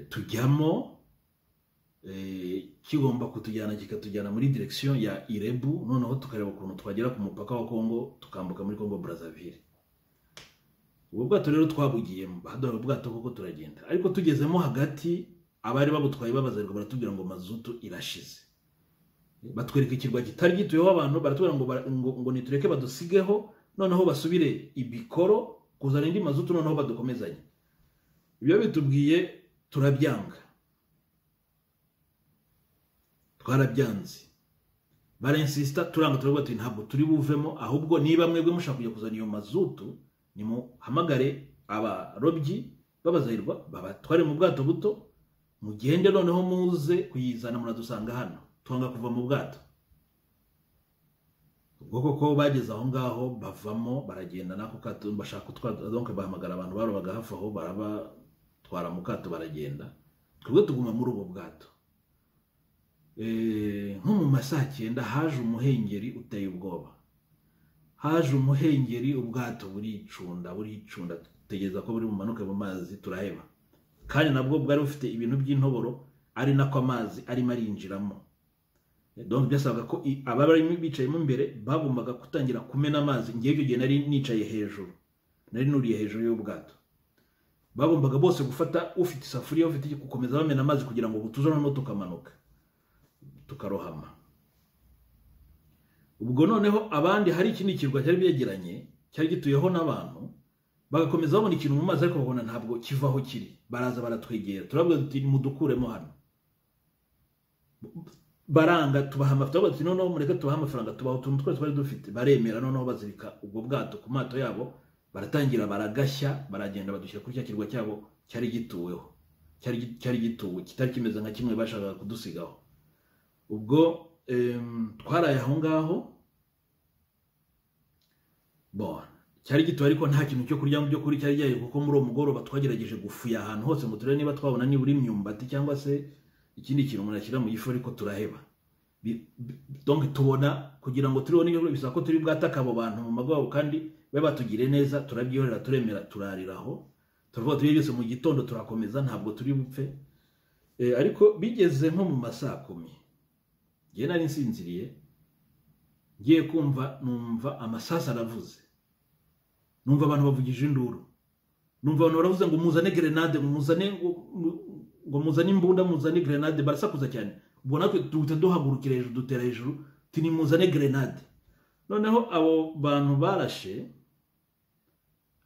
tujyamo, kigomba kutujyana kikatujyana muri direction ya Irebu. Noneho tukareba ukuntu twagera ku mupaka wa Kongo tukambuka muri Kongo Brazzaville. Ubwo bwato rero twabugiyemo, baduha ubwato koko turagenda, ariko tugezemo hagati abari babutwaye babazarwa baratubwira ngo mazutu irashize. Batwereka ikirwa kitari gituyeho abantu, baratubwira ngo nitureke badusigeho, noneho basubire i Bikoro kuzana indi mazutu, noneho badukomezanye. Ibyo bitubwiye turabyanga, twarabyanze. Barinsista turanga, turavuga ati ntabwo turi buvemo, ahubwo niba mwebwe mushaka kujya kuzana iyo mazutu nimuhamagare abarobyi babazayirwa babatware mu bwato buto, mugende noneho muze kuyizana muradusanga hano. Twanga kuva mu bwato. Ubwo koko bageze aho ngaho bavamo baragenda nako kato bashaka donc bahamagara abantu barobaga hafi aho batwara mu kato baragenda, twebwe tuguma muri ubwo bwato. Nko mu masaa 9 haje umuhengeri uteye ubwoba, haje umuhengeri, ubwato buricunda tutegereza ko buri bumanuke mu mazi, turaheba. Kandi nabwo bwari bufite ibintu by'intoboro, ari nako amazi arimo arinjiramo. Donc byasabaga ko abari bicayemo imbere bagombaga kutangira kumena amazi. Ngiye icyo gihe nari nicaye hejuru, nari nuriye hejuru y'ubwato. Bagombaga bose gufata ufite isafuriya, ufite gukomeza bamena amazi kugira ngo butuzane no tukamanuka tukarohama. Ubwo noneho abandi hari ikindi kirwa cyari byegeranye, cyari gituyeho n'abantu, bagakomeza babona ikintu mu mazi ariko babona ntabwo kivaho kiri. Baraza baratwegera, turabwira tuti mudukuremo hano. Baranga, tubaha amafaranga, bati noneho mureke tubaha amafaranga, tubaha utuntu twose twari dufite. Baremera, noneho bazirika ubwo bwato ku mato yabo, baratangira baragashya, baragenda badushyira kuri cya kirwa cyabo cyari gituweho, cyari gituwe, kitari kimeze nka kimwe bashakaga kudusigaho. Ubwo twaraye aho ngaho, cyari gituwe ariko nta kintu cyo kurya byo kuri cyari giye, kuko muri uwo mugoroba twagerageje gufuya ahantu hose mu turere niba twabona nibura imyumbati cyangwa se ikindi kintu umuntu ashyira mu gifu, ariko turaheba. Donc tubona kugira ngo turiho n'ibyo bisaba ko turi bwataka abo bantu mu mago, kandi babe batugire neza, turabyihorera, turemera, turariraho, turavuga turi byose mu gitondo turakomeza, ntabwo turi bupfe. Ariko bigeze nko mu masaa 10, ngiye nari nsinziriye, ngiye kumva numva amasasa aravuze, numva abantu bavugije induru, numva abantu baravuze ngo muzane grenade, ngo muzane imbunda, muzane grenade, barasakuza cyane. Ubwo natwe duhita duhagurukira hejuru, dutera hejuru, tini muzane grenade. Noneho abo bantu barashe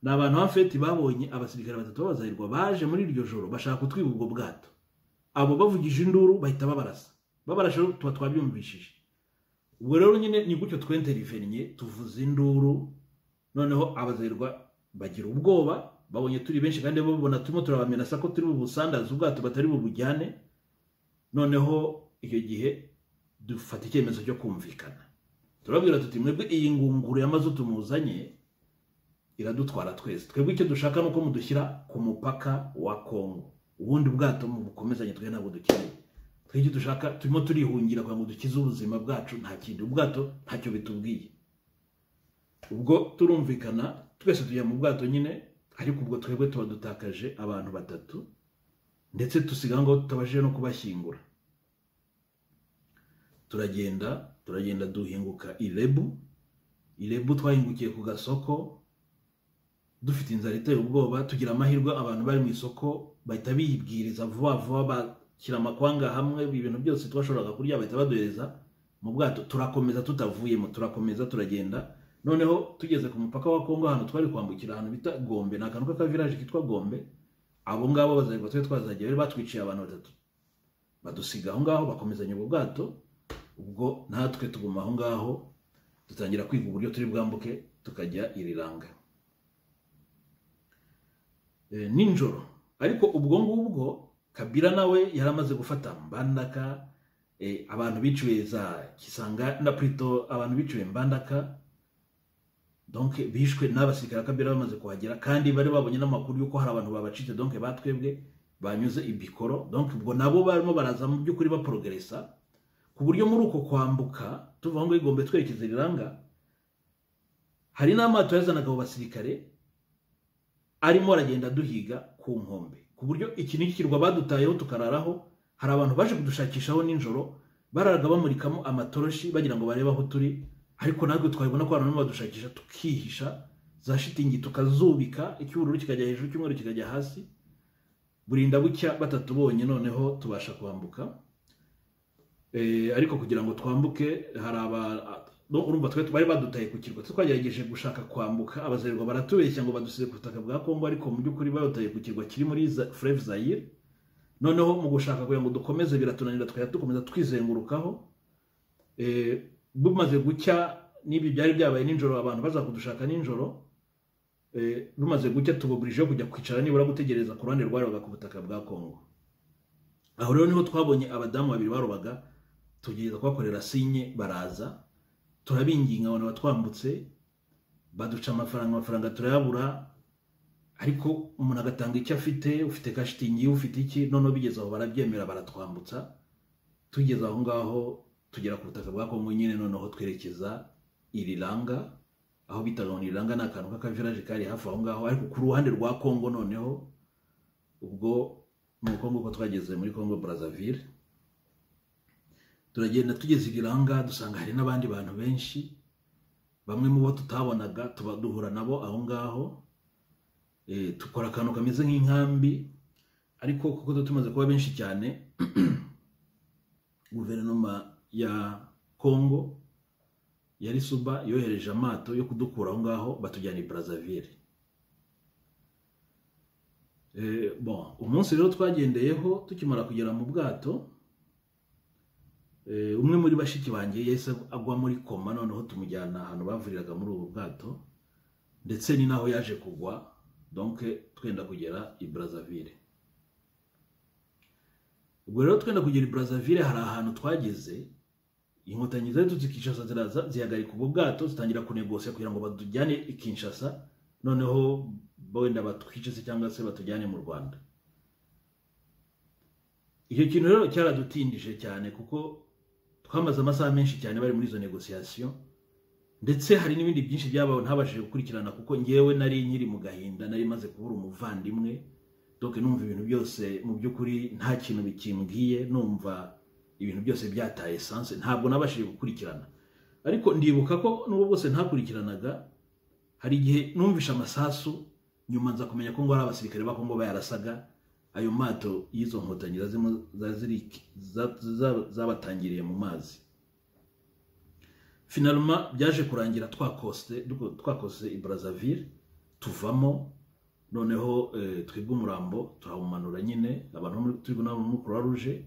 n'abantu bafeti babonye abasirikare 3 b'abazahirwa baje muri iryo joro bashaka kutwiba ubwo bwato. Abo bavugije induru bahita babarashe, tuba twabyumvishije. Ubwo rero nyine ni gutyo twenterinye, tuvuze induru, noneho abazahirwa bagira ubwoba, babonye turi benshi kandi babona turimo turabamenasa ko turi bubusandaza ubwato batari bubujyane. Noneho icyo gihe dufata icyemezo cyo kumvikana, turabwira tuti mwebwe iyi ngunguru yamaze tumuzanye iradutwara twese, twebwe icyo dushaka nuko mudushyira ku mupaka wa Kongo, ubundi bwato mu bukomezanye twe ntabwo dukeneye. Twebwe dushaka, turimo turihungira kugira ngo dukize ubuzima bwacu, nta kindi. Ubwato ntacyo bitubwiye. Ubwo turumvikana twese tujya mu bwato nyine, ariko ubwo twebwe tuba dutakaje abantu 3, ndetse tusiga ngo tutabashije no kubashyingura. Turagenda duhinguka Ilebu, twahingukiye ku gasoko dufite inzara iteye ubwoba. Tugira amahirwe abantu bari mu isoko bahita biyibwiriza vuba vuba, bashyira amakwanga hamwe, ibintu byose twashoboraga kurya bahita baduhereza mu bwato. Turakomeza tutavuyemo, turakomeza turagenda. Noneho tugeze ku mupaka wa Kongo, hano twari kwambukira ahantu bita Gombe, n'akantu k'aka village kitwa Gombe. Abo ngabo bazahirwa twe twazagiye, bari batwiciye abantu 3, badusiga aho ngaho, bakomezanya ubwo bwato. Ubwo natwe tuguma aho ngaho, dutangira kwiga uburyo turi bwambuke tukajya Irilanga ninjoro. Ariko ubwo ngubwo Kabila nawe yaramaze gufata Mbandaka, abantu biciwe za Kisanga na Prito, abantu biciwe Mbandaka. Donc bishwe n'abasirikare Kabila bamaze kuhagera, kandi bari babonye n'amakuru yuko hari abantu babacitse, donc batwebwe banyuze Ibikoro. Donc ubwo nabo barimo baraza mu by'ukuri baprogressa, ku buryo muri uko kwambuka tuva ngo Igombe twerekeza Irilanga, hari n'amato yazanaga abo basirikare arimo aragenda duhiga ku nkombe, ku buryo iki ni kirwa badutayeho tukararaho. Hari abantu baje kudushakishaho ninjoro, bararaga bamurikamo amatoroshi bagira ngo barebe aho turi, ariko natwe twabibona ko abantu badushakisha, tukihisha za shitingi tukazubika, icyubururu kikajya hejuru, cy'umweru kikajya hasi. Burinda bucya batatubonye, noneho tubasha kwambuka. Ariko kugira ngo twambuke hari urumva twe bari badutaye ku kirwa, twagerageje gushaka kwambuka, abazahirwa baratubeshya ngo badusize ku butaka bwa Kongo, ariko mu by'ukuri badutaye ku kirwa kiri muri Fleuve Zaire. Noneho mu gushaka kugira ngo dukomeze biratunanira, twajya dukomeza twizengurukaho. Bumaze gucya, n'ibyo byari byabaye ninjoro, abantu baza kudushaka ninjoro. Bumaze gucya tuboburije kujya kwicara nibura gutegereza ku ruhande rwarobaga ku butaka bwa Kongo. Aho rero niho twabonye abadamu 2 barobaga, tugeza kwakorera sinye, baraza turabinginga abantu batwambutse, baduca amafaranga turayabura. ariko umuntu agatanga icyo afite, ufite kashitingi, ufite iki, noneho bigeze aho barabyemera baratwambutsa, tugeze aho ngaho tugera ku butaka bwa Kongo nyine, noneho twerekeza Irilanga, aho bitaga ngo Irilanga ni akantu k'akavirage kari hafi aho ngaho, ariko ku ruhande rwa Kongo noneho ubwo mu Kongo ko twageze muri Kongo Brazzaville. Turagenda tugeze Irilanga dusanga hari n'abandi bantu benshi, bamwe mu bo tutabonaga duhura nabo aho ngaho. Tukora akantu kameze nk'inkambi, ariko kuko tumaze kuba benshi cyane guverinoma ya Kongo yari Suba yohereje amato yo kudukura aho ngaho batujyana i Brazzaville. Bon, umunsi rero twagendeyeho tukimara kugera mu bwato, umwe muri bashiki banjye yese agwa muri koma, noneho tumujyana ahantu bavuriraga muri ubu bwato, ndetse ni naho yaje kugwa, donc twenda kugera i Brazzaville. Ubwo rero twenda kugera i Brazzaville hari ahantu twageze, inkotanyi zari Kinshasa ziraza zihagarika ubwo bwato, zitangira kunegosya kugira ngo batujyane i Kinshasa, noneho wenda batwice se cyangwa se batujyane mu Rwanda. Icyo kintu rero cyaradutindije cyane kuko twamaze amasaha menshi cyane bari muri izo negociation, ndetse hari n'ibindi byinshi byabaho ntabashije gukurikirana kuko ngewe nari nkiri mu gahinda, nari maze kubura umuvandimwe, donc numva ibintu byose mu by'ukuri nta kintu bikimbwiye, numva ibintu byose byataye essence, ntabwo nabashije gukurikirana. Ariko ndibuka ko nubwo bose ntakurikiranaga, hari igihe numvisha amasasu, nyuma nza kumenya ko ngo ari abasirikare ba Kongo bayarasaga ayo mato y'izo nkotanyi zabatangiriye mu mazi. Finalement byaje kurangira twakose i Brazzaville, tuvamo, noneho twebwe umurambo turawumanura nyine, abantu turi nabo mu Croix Rouge,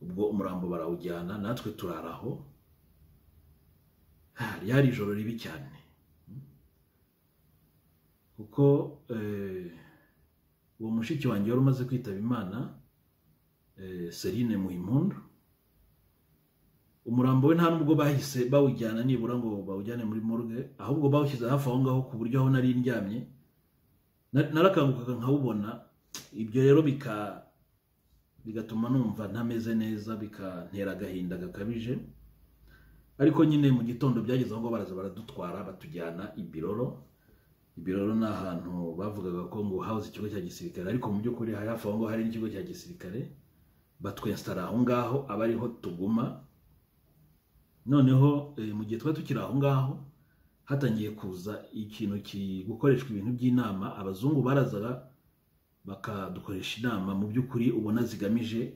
ubwo umurambo barawujyana, natwe turaraho. Yari ijoro ribi cyane kuko uwo mushiki wanjye wari umaze kwitaba Imana, Serine Muhimpundu, umurambo we nta nubwo bahise bawujyana nibura ngo bawujyane muri morgue, ahubwo bawushyize hafi aho ngaho ku buryo aho nari ndyamye narakangukaga nkawubona. Ibyo rero bigatuma numva ntameze neza, bikantera agahinda gakabije. Ariko nyine mu gitondo byageze aho ngo baraza baradutwara batujyana i Biroro. Ibiroro ni ahantu bavugaga ko ngo house ikigo cya gisirikare, ariko mu by'ukuri hafi aho ngo hari n'ikigo cya gisirikare, batwestara aho ngaho abariho tuguma. Noneho mu gihe twari tukiri aho ngaho hatangiye kuza ikintu gukoreshwa ibintu by'inama, abazungu barazaga bakadukoresha inama mu by'ukuri ubona zigamije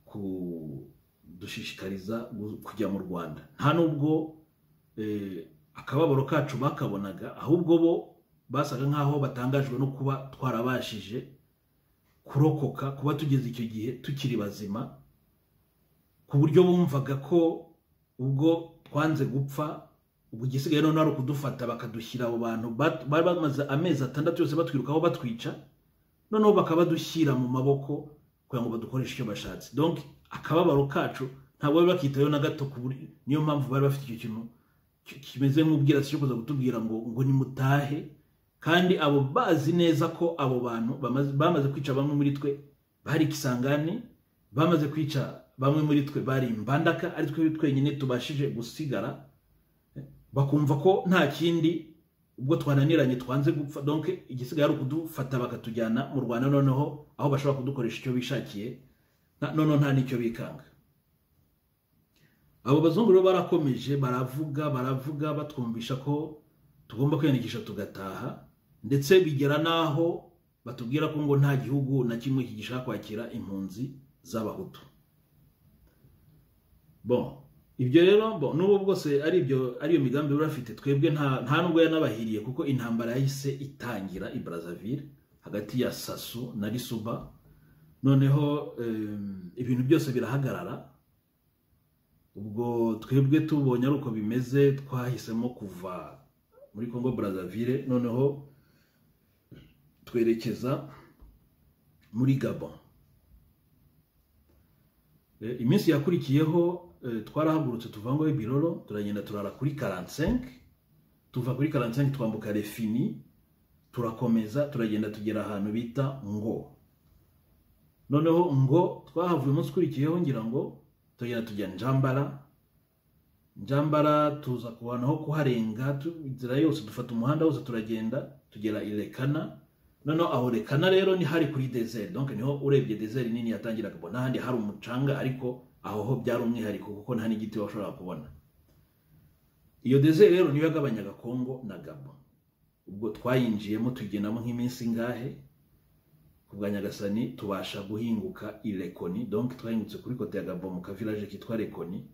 kudushishikariza kujya mu Rwanda. Nta nubwo akababaro kacu bakabonaga, ahubwo bo basaga nkaho batangajwe no kuba twarabashije kurokoka, kuba tugeze icyo gihe tukiri bazima, ku buryo bumvaga ko ubwo twanze gupfa, ubwo igisigaye none ari ukudufata bakadushyira abo bantu bari bamaze amezi 6 yose batwirukaho batwica, noneho bakabadushyira mu maboko kugira ngo badukoreshe icyo bashatse. Donc akababaro kacu ntabwo bari bakitayo na gato, niyo mpamvu bari bafite icyo kintu kimeze nk'ubwirasi cyo kuza kutubwira ngo nimutahe, kandi abo bazi neza ko abo bantu bamaze kwica bamwe muri twe bari Kisangani, bamaze kwica bamwe muri twe bari Mbandaka, ari twe twenyine tubashije gusigara, bakumva ko nta kindi ubwo twananiranye twanze gupfa, donc igisigaye ari ukudufata bakatujyana mu Rwanda, noneho aho bashobora kudukoresha icyo bishakiye, noneho nta nicyo bikanga. Abo bazungu rero barakomeje baravuga batwumvisha ko tugomba kwiyandikisha tugataha, ndetse bigera naho batubwira ko ngo nta gihugu na kimwe kigishaka kwakira impunzi z'abahutu. Bon, ibyo rero n'ubu bwose ariyo migambi barafite, twebwe nta nubwo yanabahiriye kuko intambara yahise itangira i Brazzaville hagati ya Sasu na Lisuba, noneho ibintu byose birahagarara. Ubwo twebwe tubonye ari uko bimeze, twahisemo kuva muri Congo Brazzaville, noneho twerekeza muri Gabon. Iminsi yakurikiyeho twarahagurutse tuvango i Biroro, turagenda turara kuri 45, tuva kuri 45 twambuka Refini, turakomeza turagenda tugera ahantu bita ngo. Noneho ngo twahavuye umunsi ukurikiyeho ngira ngo tugenda tujya Njambara tuza kubanaho kuharenga inzira yose dufata umuhanda wose turagenda tugera Irekana. Noneho aho Rekana rero ni hari kuri desert, donc niho urebye desert nini yatangiraga kubona, handi hari umucanga ariko aho ho byari umwihariko kuko nta n'igiti washobora kubona. Iyo desert rero niyo yagabanyaga Congo na Gabon. Ubwo twayinjiyemo tugendamo nk'iminsi ngahe kubwa Nyagasani tubasha guhinguka Lekoni, donc twahingutse kuri kote ya Gabon mu ka village kitwa Lekoni.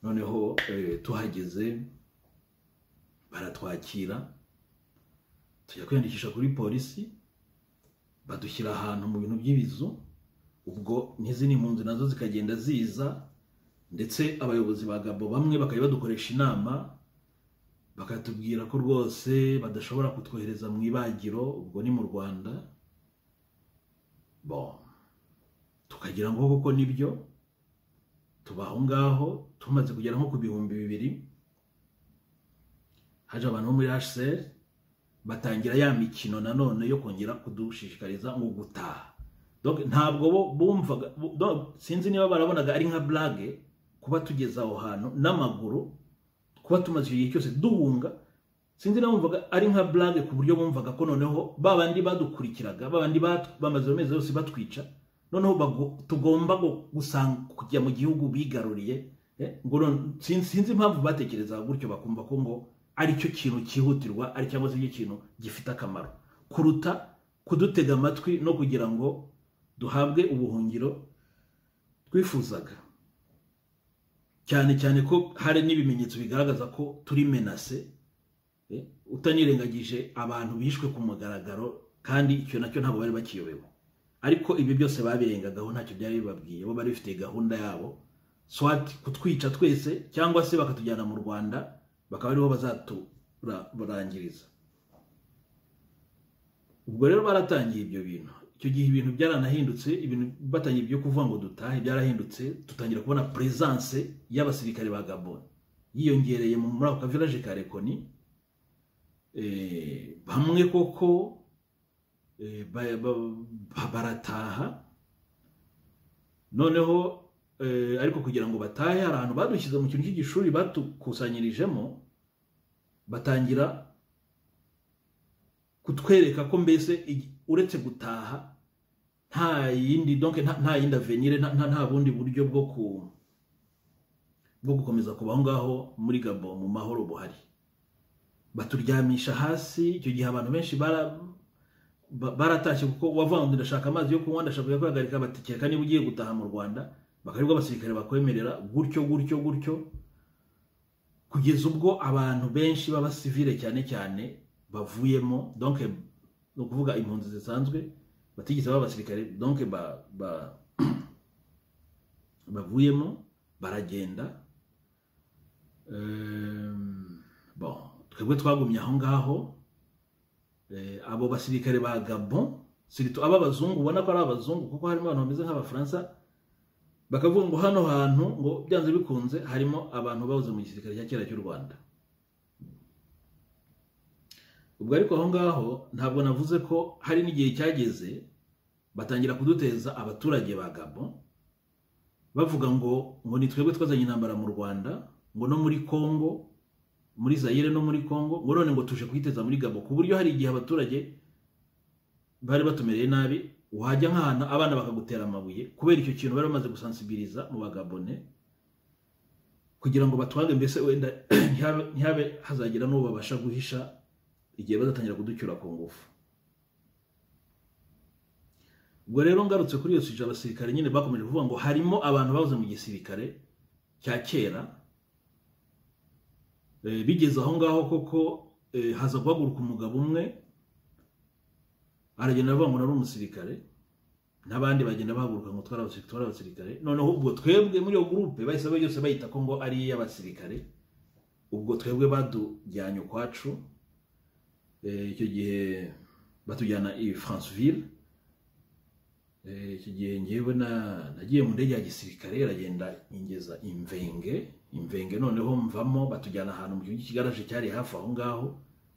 Noneho tuhageze baratwakira tujya kwiyandikisha kuri polisi, badushyira ahantu mu bintu by'ibizu. Ubwo n'izindi mpunzi nazo zikagenda ziza, ndetse abayobozi ba Gabon bamwe bakajya badukoresha inama bakatubwira ko rwose badashobora kutwohereza mu ibagiro, ubwo ni mu Rwanda. Tukagira ngo koko nibyo tubaho ngaho. Tumaze kugera nko ku 2,000 haje abantu bo muri HCR batangira ya mikino nanone yo kongera kudushishikariza ngo gutaha. Donc ntabwo bo bumvaga, sinzi niba barabonaga ari nka blague kuba tugeza aho hantu n'amaguru, kuba tumaze igihe cyose duhunga. Sinzi niba bumvaga ari nka blague ku buryo bumvaga ko noneho babandi badukurikiraga, babandi bamaze amezi yose batwica, noneho tugomba gusanga kujya mu gihugu bigaruriye. Ngo sinzi impamvu batekerezaga gutyo, bakumva ko ngo ari cyo kintu cyihutirwa, ari cyangwa se ikintu gifite akamaro kuruta kudutega amatwi no kugira ngo duhabwe ubuhungiro twifuzaga. Cyane cyane ko hari n'ibimenyetso bigaragaza ko turi menase, utanirengagije abantu bishwe ku mugaragaro, kandi icyo nacyo ntabwo bari bakiyobewe. Ariko ibi byose babirengagaho, ntacyo byari bibabwiye. Bo bari bifite gahunda yabo, swat kutwica twese cyangwa se bakatujyana mu Rwanda bakaba ariho bazaturangiriza. Ubwo rero baratangiye ibyo bintu. Icyo gihe ibintu byaranahindutse, ibintu batangiye byo kuvuga ngo dutahe byarahindutse. Tutangira kubona presence y'abasirikare ba Gabon yiyongereye muri ako village ka Lekoni. Bamwe koko barataha. Noneho ariko kugira ngo batahe hari ahantu badushyize mu kintu cy'igishuri batukusanyirijemo, batangira kutwereka ko mbese uretse gutaha nta yindi, donc nta yindi avenir, nta bundi buryo bwo gukomeza kubaho ngaho muri Gabon mu mahoro buhari. Baturyamisha hasi. Icyo gihe abantu benshi baratashye kuko wavanze ndashaka amazi yo kunywa, ndashaka kwihagarika, batikeka niba ugiye gutaha mu Rwanda, bakaribwa abasirikare bakwemerera gutyo kugeza ubwo abantu benshi b'abasivile cyane cyane bavuyemo, donc no kuvuga impunzi zisanzwe batigeze b'abasirikare, donc bavuyemo baragenda. Twebwe twagumye aho ngaho. Abo basirikare ba Gabon, sirito aba bazungu, ubona ko ari abazungu kuko harimo abantu bameze nk'abafaransa, bakavuga ngo hano hantu ngo byanze bikunze harimo abantu babuze mu gisirikare cya kera cy'u Rwanda. Ubwo ariko aho ngaho ntabwo navuze ko hari n'igihe cyageze batangira kuduteza abaturage ba Gabon, bavuga ngo ni twebwe twazanye intambara mu Rwanda, ngo no muri Congo, muri Zaire no muri Congo, ngo none ngo tuje kwiteza muri Gabon, ku buryo hari igihe abaturage bari batumereye nabi. Wajya nk'ahantu abana bakagutera amabuye kubera icyo kintu bari bamaze gusensibiliza mu Bagabone, kugira ngo batwange mbese wenda ntihabe hazagira n'uwo babasha guhisha igihe bazatangira kuducyura ku ngufu. Ubwo rero ngarutse kuri iyo sije, abasirikare nyine bakomeje kuvuga ngo harimo abantu babuze mu gisirikare cya kera. Bigeze aho ngaho koko haza guhaguruka umugabo umwe aragenda avuga ngo nari umusirikare, n'abandi bagenda bahaguruka ngo twari abasirikare. Noneho ubwo twebwe muri iyo groupe bahise byose bayita ko ngo ari iy'abasirikare. Ubwo twebwe badujyanye ukwacu. Icyo gihe batujyana i Franceville. Icyo gihe ngewe nagiye mu ndege ya gisirikare, iragenda ingeza Imvenge. Noneho mvamo batujyana ahantu mu gihugu cy'igaraje cyari hafi aho ngaho,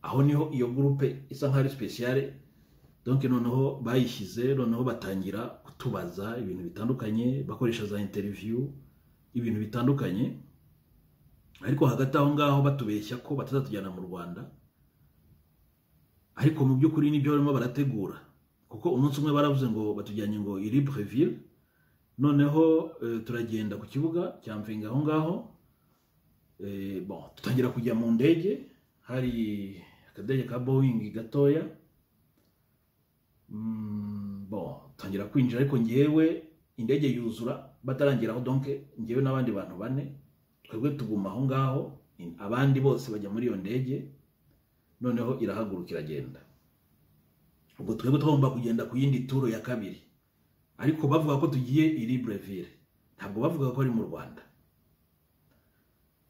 aho niho iyo groupe isa nk'ari speciale. Donc noneho bayishyize, noneho batangira kutubaza ibintu bitandukanye, bakoresha za interview, ibintu bitandukanye. Ariko hagati aho ngaho batubeshya ko batazatujyana mu Rwanda, ariko mu by'ukuri nibyo barimo barategura, kuko umunsi umwe baravuze ngo batujyanye ngo i Libreville. Noneho turagenda ku kibuga cya Mvinga aho ngaho, tutangira kujya mu ndege, hari akadege ka Boeing gatoya. Tangira kwinjira, ariko ngewe indege yuzura batarangiraho, donc ngewe n'abandi bantu bane twebwe tuguma aho ngaho, abandi bose bajya muri iyo ndege. Noneho irahaguruka iragenda. Ubwo twebwe tugomba kugenda ku yindi turo ya kabiri, ariko bavuga ko tugiye i Libreville, ntabwo bavuga ko ari mu Rwanda.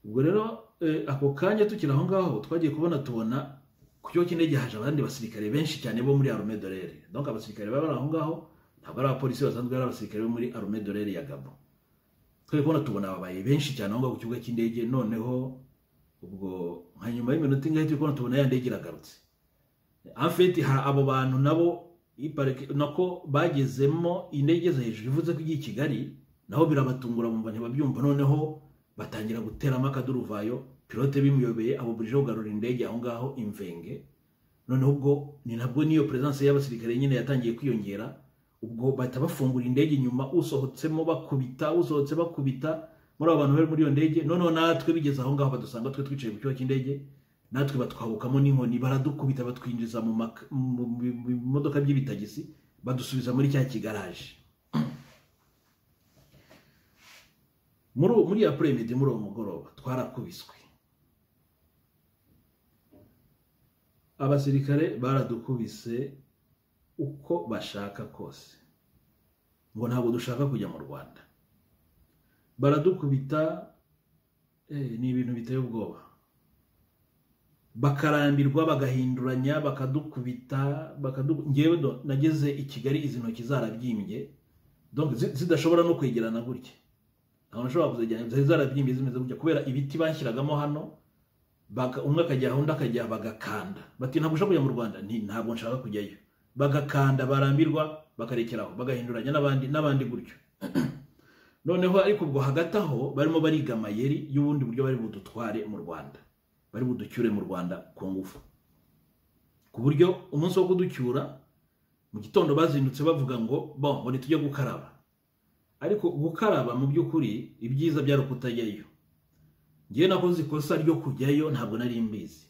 Ubwo rero ako kanya tukiri aho ngaho twagiye tubona ku kigo cy'indege haje abandi basirikare benshi cyane bo muri Armée de l'Air. Donc abasirikare baba aho ngaho ntabwo ari abapolisi basanzwe, ari abasirikare bo muri Armée de l'Air ya Gabon. Tubona ababaye benshi cyane aho ngaho ku kigo cy'indege. Noneho ubwo hanyuma y'iminota ingahe tubona ya ndege iragarutse. En fait abo bantu nabo nako bagezemo indege ze hejuru ivuze ko igiye Kigali, naho birabatungura bumva ntibabyumva. Noneho batangira guteramo akaduruvayo, pilote bimuyobeye abo burije kugarura indege aho ngaho Imvenge. Noneho ubwo ni nabwo niyo presence y'abasirikare nyine yatangiye kwiyongera. Ubwo bahita bafungura indege nyuma, usohotsemo bakubita, usohotse bakubita muri abo bantu bari muri iyo ndege. Noneho natwe bigeze aho ngaho badusanga twe twicaye ku kigo cy'indege, natwe batwabukamo n'inkoni, baradukubita batwinjiza mu modoka by'ibitagisi, badusubiza muri cya kigaraje. Muri après-midi, muri uwo mugoroba twarakubiswe. Abasirikare baradukubise uko bashaka kose, ngo ntabwo dushaka kujya mu Rwanda. Baradukubita, ni ibintu biteye ubwoba. Bakarambirwa, bagahinduranya, bakadukubita, ngewe nageze i Kigali izi ntoki zarabyimbye, donc zidashobora no kwegerana gutya. Ntabwo nashobora kuzajyana, zari zarabyimbye zimeze gutya kubera ibiti banshyiragamo hano. Umwe akajya undi akajya bagakanda, bati ntabwo ushaka kujya mu Rwanda. Ntabwo nshaka kujyayo. Bagakanda, barambirwa, bakarekeraho, bagahinduranya n'abandi gutyo. Noneho ariko ubwo hagati aho barimo bariga amayeri y'ubundi buryo bari budutware mu Rwanda, bari buducyure mu Rwanda ku ngufu. Ku buryo umunsi wo kuducyura mu gitondo bazindutse bavuga ngo ngo nitujye gukaraba. Ariko gukaraba mu by'ukuri ibyiza byari kutajyayo. Ngiye nakoze ikosa ryo kujyayo, ntabwo nari mbizi.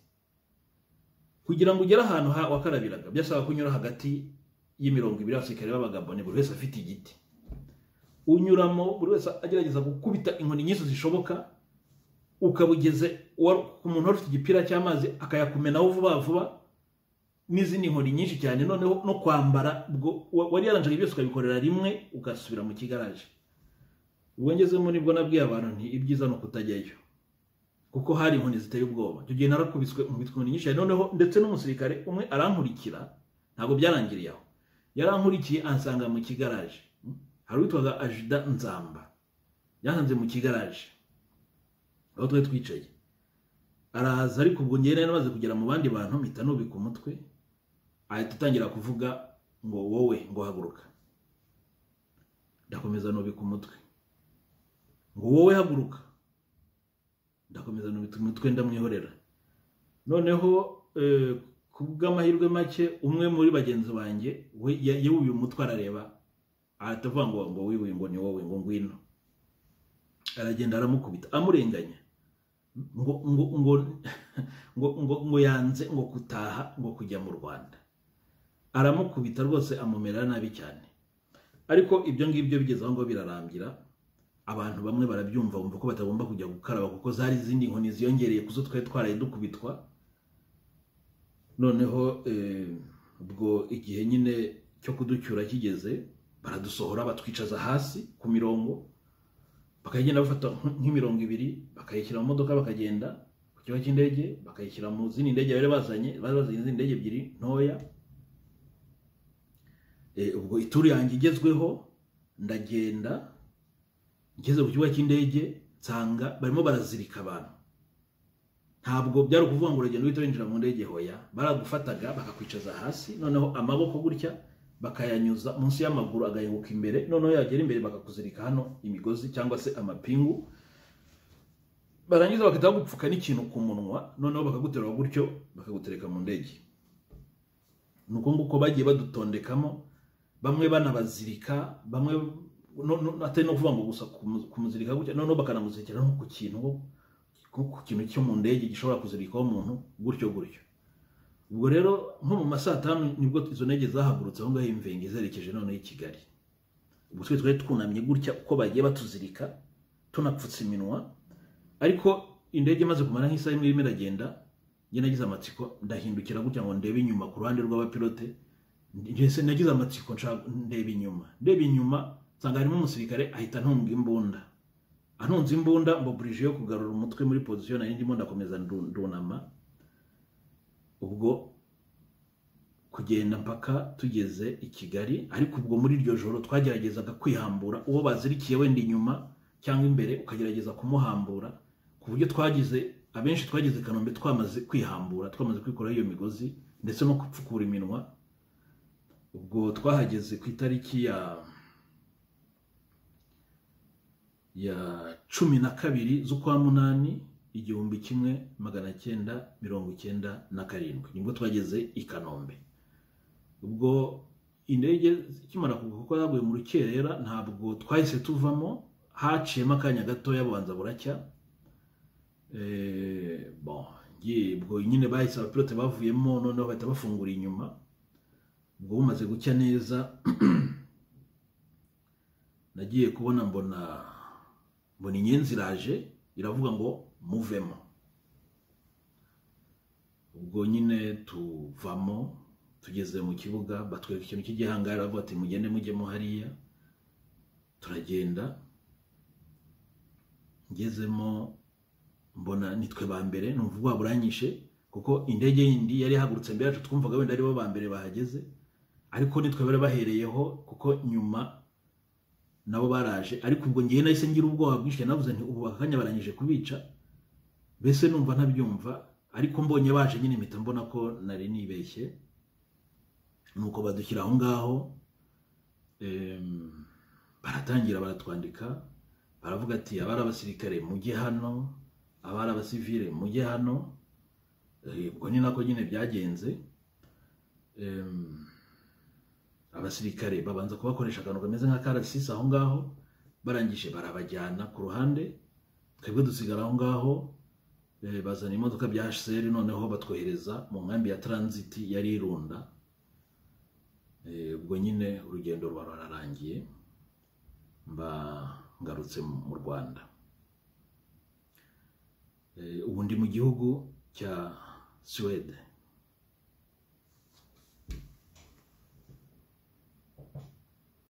Kugira ngo ugere ahantu wakarabiraga byasaba kunyura hagati y'imirongo ibiri y'abasirikare b'Abagabone, buri wese afite igiti. Unyuramo, buri wese agerageza gukubita inkoni nyinshi zishoboka, ukabugeze ku muntu ufite igipira cy'amazi akayakumenaho vuba vuba, n'izindi nkoni nyinshi cyane. Noneho no kwambara, wari yaranjaga byose ukabikorera rimwe ugasubira mu kigaraje. Ubwo ngezemo nibwo nabwiye abantu nti ibyiza no kutajyayo, kuko hari inkoni ziteye ubwoba. Icyo gihe narakubiswe inkoni nyinshi cyane. Noneho ndetse n'umusirikare umwe arankurikira, ntabwo byarangiriye aho. Yarankurikiye ansanga mu kigaraje. Hari witwaga Ajida Nzamba, yansanze mu kigaraje aho twari twicaye. Araza, ariko ubwo ngiye nari namaze kugera mu bandi bantu, mpita nubika umutwe, ahita atangira kuvuga ngo wowe ngo haguruka. Ndakomeza nubika umutwe, ngo wowe haguruka. Ndakomeza nubika umutwe, ndamwihorera. Noneho kubw'amahirwe make umwe muri bagenzi banjye we yewuye umutwe, arareba, ahita avuga ngo wiwe ngo ni wowe, ngo ngwino. Aragenda aramukubita amurenganya, ngo yanze ngo kutaha, ngo kujya mu Rwanda. Aramukubita rwose, amumera nabi cyane. Ariko ibyo ngibyo bigeze aho ngo birarangira. Abantu bamwe barabyumva, bumva ko batagomba kujya gukaraba kuko zari izindi nkoni ziyongereye kuzo twari twaraye dukubitwa. Noneho ubwo igihe nyine cyo kuducyura kigeze, baradusohora batwicaza hasi ku mirongo, bakagenda bafata nk'imirongo ibiri, bakayishyira mu modoka, bakagenda ku kigo cy'indege, bakayishyira mu zindi ndege bari bazanye izindi ndege ebyiri ntoya. Ubwo ituru yanjye igezweho, ndagenda ngeze ku kigo cy'indege, nsanga barimo barazirika abantu. ntabwo byari ukuvuga ngo uragenda uhita winjira mu ndege hoya, baragufataga bakakwicaza hasi, noneho amaboko gutya bakayanyuza munsi y'amaguru agahinguka imbere, noneho yagera imbere bakakuzirika hano imigozi cyangwa se amapingu, barangiza bakita gupfuka n'ikintu ku munwa, noneho bakaguterura gutyo bakagutereka mu ndege. Nuko nguko bagiye badutondekamo, bamwe banabazirika, bamwe atari no kuvuga ngo gusa kumuzirika gutya, noneho bakanamuzirikira no ku kintu cyo mu ndege gishobora kuzirikaho umuntu gutyo gutyo. Ubwo rero nko mu masaa 5 nibwo izo ndege zahagurutse aho ngaho imvenge zerekeje noneho i Kigali. Ubwo twari twunamye gutya uko bagiye batuzirika tunapfutse iminwa, ariko indege maze kumara nk'isaha imwe irimo iragenda, njye nagize amatsiko ndahindukira gutya ngo ndebe inyuma ku ruhande rw'abapilote. Njye nagize amatsiko ndebe inyuma nsanga harimo umusirikare ahita ntunga imbunda. Antunze imbunda mboburije yo kugarura umutwe muri position nari ndimo ndakomeza ndunama. Ubwo kugenda mpaka tugeze i Kigali, ariko ubwo muri iryo joro twageragezaga kwihambura uwo bazirikiye wenda inyuma cyangwa imbere, ukagerageza kumuhambura ku buryo abenshi twageze Kanombe twamaze kwihambura, twamaze kwikora iyo migozi ndetse no kupfukura iminwa. Ubwo twahageze ku itariki ya 12 z'ukwa munani 1997 nibwo twageze i Kanombe. Ubwo indege ikimara kuguruka kuko yaguye mu rukerera, ntabwo twahise tuvamo, haciyemo akanya gato yabanza buracya. Ubwo nyine bahise abapilote bavuyemo, noneho bahita bafungura inyuma. Ubwo bumaze gucya neza nagiye kubona mbona inyenzi iraje iravuga ngo muvemo. Ubwo nyine tuvamo, tugeze mu kibuga batwereka ikintu cy'igihangara, bavuga ati mugende mujyemo hariya. Turagenda, ngezemo mbona nitwe ba mbere, numva buranyishe kuko indege yindi yari hagurutse mbere yacu twumvaga wenda ari bo ba mbere bahageze, ariko nitwe bari bahereyeho kuko nyuma nabo baraje. Ariko ubwo ngiye nahise ngira ubwoba bwinshi, navuze nti ubu akanya barangije kubica, bese numva ntabyumva. Ariko mbonye baje nyine mpita mbona ko nari nibeshye. Nuko badushyira aho ngaho, baratangira baratwandika, baravuga ati abari abasirikare mujye hano, abari abasivile mujye hano. Ubwo ni nako nyine byagenze. Abasirikare babanza kubakoresha akantu kameze nka karasisi aho ngaho, barangije barabajyana ku ruhande, twebwe dusigara aho ngaho. Bazana imodoka bya HCR, noneho batwohereza mu nkambi ya transit yari Irunda. Ubwo nyine urugendo rwararangiye, ngarutse mu Rwanda. Ubu ndi mu gihugu cya Sweden.